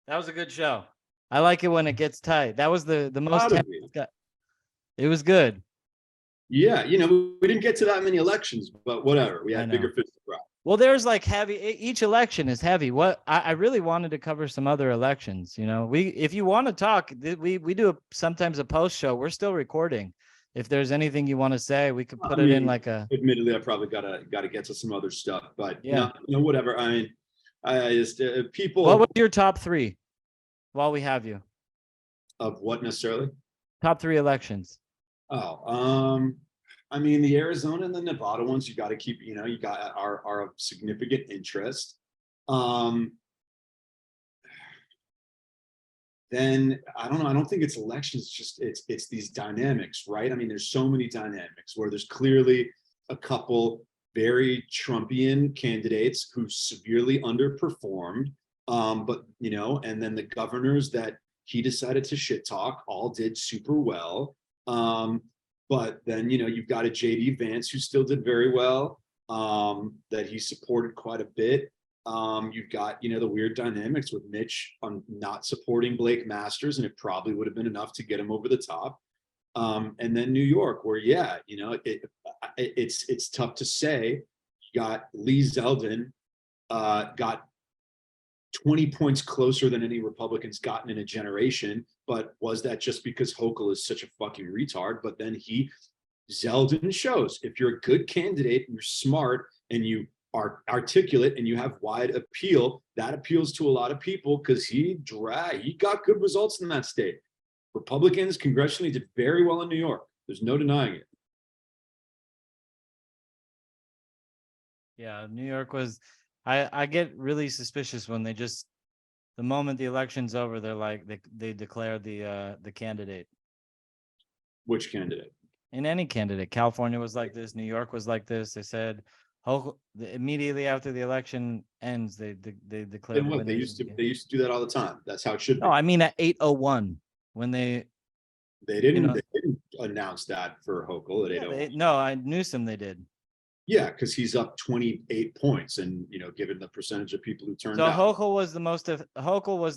Speaker 1: That was a good show. I like it when it gets tight. That was the most. It was good.
Speaker 2: Yeah, you know, we didn't get to that many elections, but whatever. We had bigger fish to fry.
Speaker 1: Well, there's like heavy. Each election is heavy. What I really wanted to cover some other elections. You know, if you want to talk, we do sometimes a post show. We're still recording. If there's anything you want to say, we could put it in like a.
Speaker 2: Admittedly, I probably gotta get to some other stuff, but yeah, no, whatever. I mean, I just people.
Speaker 1: What was your top 3? While we have you.
Speaker 2: Of what necessarily?
Speaker 1: Top 3 elections.
Speaker 2: Oh, I mean, the Arizona and the Nevada ones, you got to keep, you know, you got are of significant interest. Then I don't know. I don't think it's elections. Just it's these dynamics, right? I mean, there's so many dynamics where there's clearly a couple very Trumpian candidates who severely underperformed. But you know, and then the governors that he decided to shit talk all did super well. But then, you know, you've got a JD Vance who still did very well, that he supported quite a bit. You've got, you know, the weird dynamics with Mitch on not supporting Blake Masters, and it probably would have been enough to get him over the top. And then New York, where, yeah, you know, it's tough to say. You got Lee Zeldin, got 20 points closer than any Republicans gotten in a generation. But was that just because Hochul is such a fucking retard? But then Zeldin shows if you're a good candidate, and you're smart, and you are articulate, and you have wide appeal, that appeals to a lot of people, because he got good results in that state. Republicans congressionally did very well in New York. There's no denying it.
Speaker 1: Yeah, New York was. I get really suspicious when they just, the moment the election's over, they're like they declare the candidate.
Speaker 2: Which candidate?
Speaker 1: In any candidate. California was like this. New York was like this. They said immediately after the election ends, they declare.
Speaker 2: What they used to do that all the time. That's how it should be.
Speaker 1: No, I mean at 8:01 when they
Speaker 2: didn't announce that for Hochul at 8:01.
Speaker 1: No, I Newsom they did.
Speaker 2: Yeah, because he's up 28 points, and given the percentage of people who turned
Speaker 1: So
Speaker 2: out.
Speaker 1: Hochul was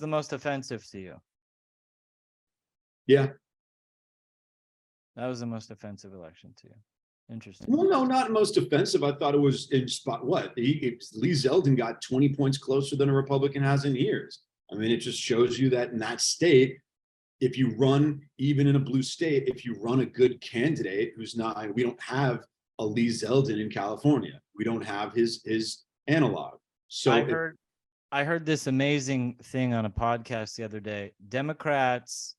Speaker 1: the most offensive to you.
Speaker 2: Yeah.
Speaker 1: That was the most offensive election to you. Interesting.
Speaker 2: Well, no, not most offensive. I thought it was in spot. Lee Zeldin got 20 points closer than a Republican has in years. I mean, it just shows you that in that state, if you run, even in a blue state, if you run a good candidate who's not, we don't have a Lee Zeldin in California. We don't have his analog. So
Speaker 1: I heard this amazing thing on a podcast the other day. Democrats,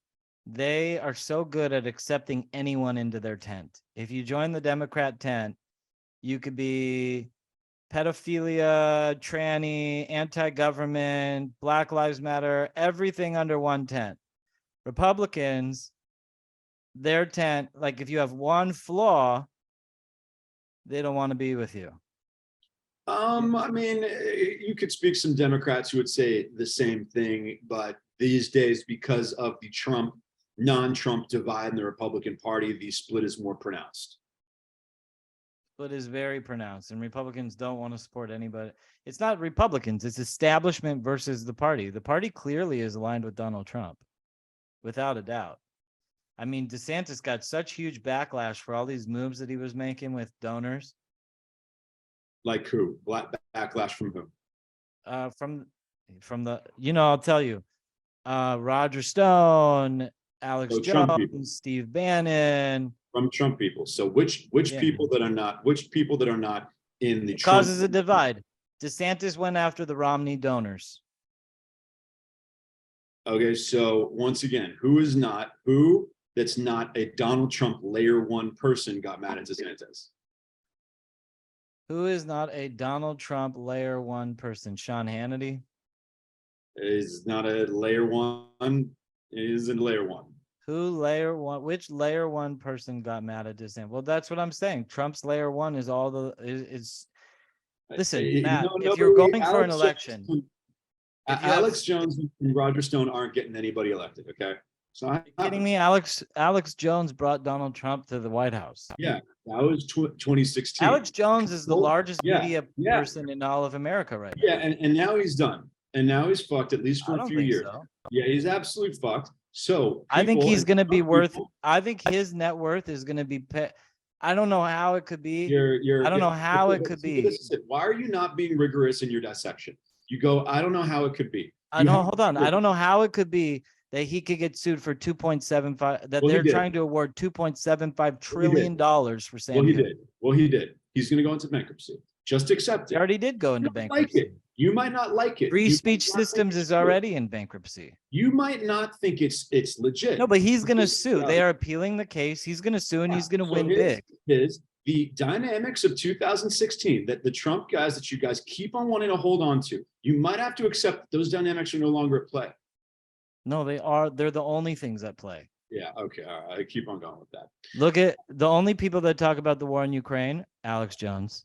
Speaker 1: they are so good at accepting anyone into their tent. If you join the Democrat tent, you could be pedophilia, tranny, anti-government, Black Lives Matter, everything under one tent. Republicans, their tent, like if you have one flaw, they don't want to be with you.
Speaker 2: I mean, you could speak some Democrats who would say the same thing, but these days, because of the non-Trump divide in the Republican Party, the split is more pronounced.
Speaker 1: Split is very pronounced, and Republicans don't want to support anybody. It's not Republicans, it's establishment versus the party. The party clearly is aligned with Donald Trump, without a doubt. I mean, DeSantis got such huge backlash for all these moves that he was making with donors.
Speaker 2: Like who? Backlash from who?
Speaker 1: From the, I'll tell you, Roger Stone, Alex Jones, Steve Bannon.
Speaker 2: From Trump people. So which people that are not in the
Speaker 1: it causes a divide. DeSantis went after the Romney donors.
Speaker 2: Okay, so once again, who that's not a Donald Trump layer one person got mad at DeSantis?
Speaker 1: Who is not a Donald Trump layer one person? Sean Hannity
Speaker 2: is not a layer one. Is in layer one.
Speaker 1: Who layer one? Which layer one person got mad at DeSantis? Well, that's what I'm saying. Trump's layer one is all the is. Listen, Matt, if you're going for an election,
Speaker 2: Alex Jones and Roger Stone aren't getting anybody elected. Okay, so
Speaker 1: are you kidding me? Alex Jones brought Donald Trump to the White House.
Speaker 2: Yeah, that was 2016.
Speaker 1: Alex Jones is the largest media person in all of America right now.
Speaker 2: Yeah, and now he's done, and now he's fucked at least for a few years.
Speaker 1: So.
Speaker 2: Yeah, he's absolutely fucked. So
Speaker 1: I think he's going to be worth. I think his net worth is going to be. I don't know how it could be. I don't know how it could be.
Speaker 2: Why are you not being rigorous in your dissection? You go, I don't know how it could be.
Speaker 1: Hold on. I don't know how it could be that he could get sued for 2.75. That they're trying to award $2.75 trillion for Sam.
Speaker 2: Well, he did. He's going to go into bankruptcy. Just accept it.
Speaker 1: He already did go into bankruptcy.
Speaker 2: You might not like it.
Speaker 1: Free speech systems is already in bankruptcy.
Speaker 2: You might not think it's legit.
Speaker 1: No, but he's going to sue. They are appealing the case. He's going to sue, and he's going to win big.
Speaker 2: The dynamics of 2016 that the Trump guys that you guys keep on wanting to hold on to, you might have to accept that those dynamics are no longer at play.
Speaker 1: No, they are. They're the only things at play.
Speaker 2: Yeah. Okay. All right. I keep on going with that.
Speaker 1: Look at the only people that talk about the war in Ukraine, Alex Jones.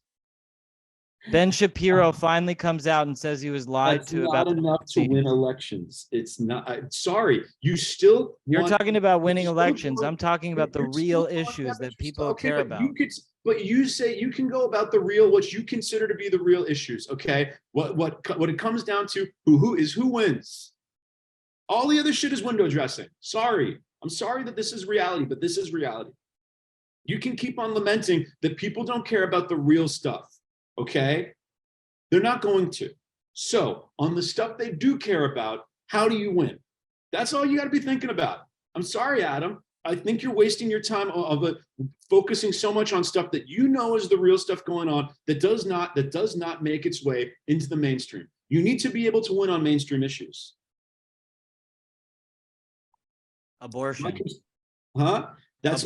Speaker 1: Ben Shapiro finally comes out and says he was lied to about.
Speaker 2: That's not enough to win elections. It's not. Sorry, you're
Speaker 1: talking about winning elections. I'm talking about the real issues that people care about.
Speaker 2: But you say you can go about what you consider to be the real issues. Okay, what it comes down to who wins. All the other shit is window dressing. Sorry, I'm sorry that this is reality, but this is reality. You can keep on lamenting that people don't care about the real stuff. Okay, they're not going to. So on the stuff they do care about, how do you win? That's all you got to be thinking about. I'm sorry, Adam. I think you're wasting your time of focusing so much on stuff that you know is the real stuff going on that does not make its way into the mainstream. You need to be able to win on mainstream issues.
Speaker 1: Abortion.
Speaker 2: That's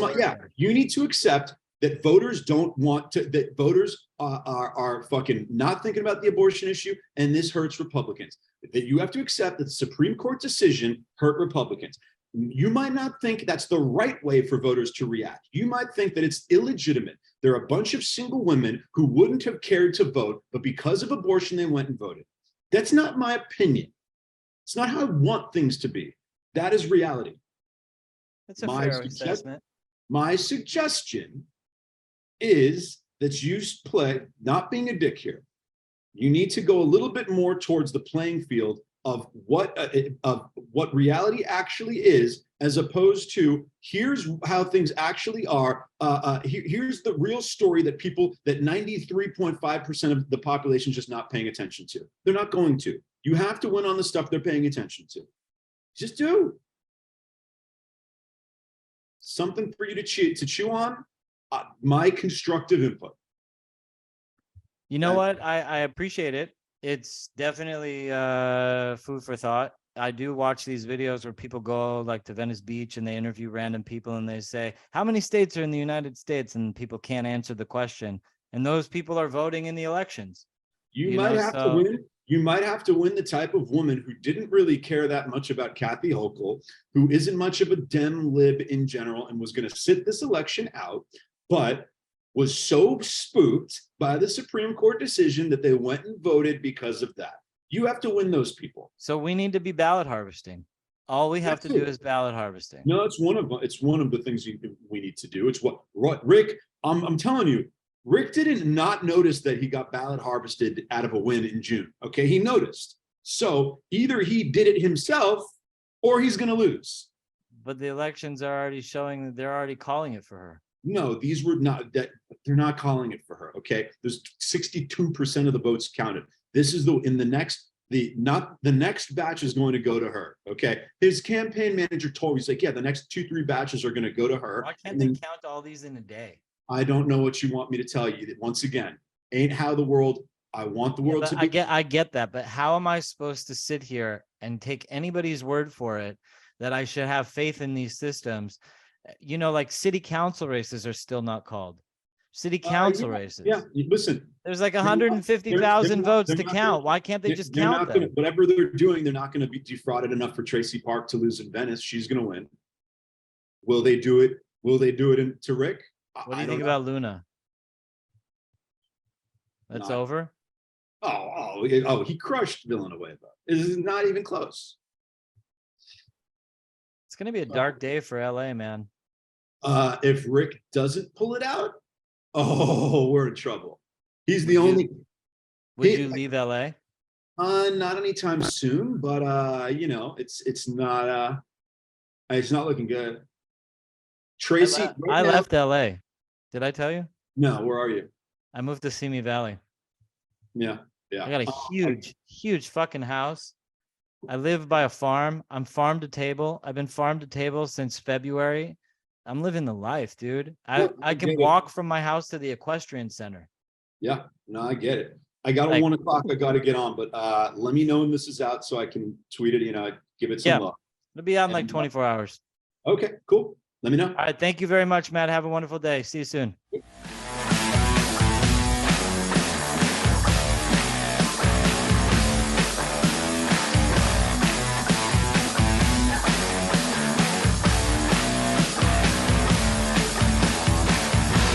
Speaker 2: you need to accept that voters don't want to, that voters are fucking not thinking about the abortion issue, and this hurts Republicans. That you have to accept that the Supreme Court decision hurt Republicans. You might not think that's the right way for voters to react. You might think that it's illegitimate. There are a bunch of single women who wouldn't have cared to vote, but because of abortion, they went and voted. That's not my opinion. It's not how I want things to be. That is reality.
Speaker 1: That's a fair assessment.
Speaker 2: My suggestion is that you play, not being a dick here, you need to go a little bit more towards the playing field of what reality actually is, as opposed to here's how things actually are. Here's the real story that 93.5% of the population is just not paying attention to. They're not going to. You have to win on the stuff they're paying attention to. Just do. Something for you to chew on. My constructive input.
Speaker 1: You know what? I appreciate it. It's definitely food for thought. I do watch these videos where people go like to Venice Beach and they interview random people and they say, how many states are in the United States? And people can't answer the question. And those people are voting in the elections.
Speaker 2: You might have to win. You might have to win the type of woman who didn't really care that much about Kathy Hochul, who isn't much of a Dem lib in general and was going to sit this election out, but was so spooked by the Supreme Court decision that they went and voted because of that. You have to win those people.
Speaker 1: So we need to be ballot harvesting. All we have to do is ballot harvesting.
Speaker 2: No, it's one of the things we need to do. It's what Rick. I'm telling you, Rick didn't not notice that he got ballot harvested out of a win in June. Okay, he noticed. So either he did it himself, or he's going to lose.
Speaker 1: But the elections are already showing that they're already calling it for her.
Speaker 2: No, these were not that. They're not calling it for her. Okay, there's 62% of the votes counted. This is the next batch is going to go to her. Okay, his campaign manager told me, he's like, yeah, the next 2-3 batches are going to go to her.
Speaker 1: Why can't they count all these in a day?
Speaker 2: I don't know what you want me to tell you. That once again, ain't how the world. I want the world to be.
Speaker 1: I get that, but how am I supposed to sit here and take anybody's word for it that I should have faith in these systems? You know, like city council races are still not called. City council races.
Speaker 2: Yeah, listen.
Speaker 1: There's like 150,000 votes to count. Why can't they just count them?
Speaker 2: Whatever they're doing, they're not going to be defrauded enough for Tracy Park to lose in Venice. She's going to win. Will they do it? Will they do it to Rick?
Speaker 1: What do you think about Luna? That's over?
Speaker 2: He crushed Villanueva. It is not even close.
Speaker 1: It's going to be a dark day for LA, man.
Speaker 2: If Rick doesn't pull it out, we're in trouble. He's the only.
Speaker 1: Would you leave LA?
Speaker 2: Not anytime soon, but it's not looking good. Tracy,
Speaker 1: I left LA. Did I tell you?
Speaker 2: No, where are you?
Speaker 1: I moved to Simi Valley.
Speaker 2: Yeah.
Speaker 1: I got a huge fucking house. I live by a farm. I'm farm to table. I've been farm to table since February. I'm living the life, dude. I can walk from my house to the equestrian center.
Speaker 2: Yeah, no, I get it. I got 1 o'clock. I got to get on, but let me know when this is out so I can tweet it. Give it some love.
Speaker 1: It'll be out in like 24 hours.
Speaker 2: Okay, cool. Let me know.
Speaker 1: All right. Thank you very much, Matt. Have a wonderful day. See you soon.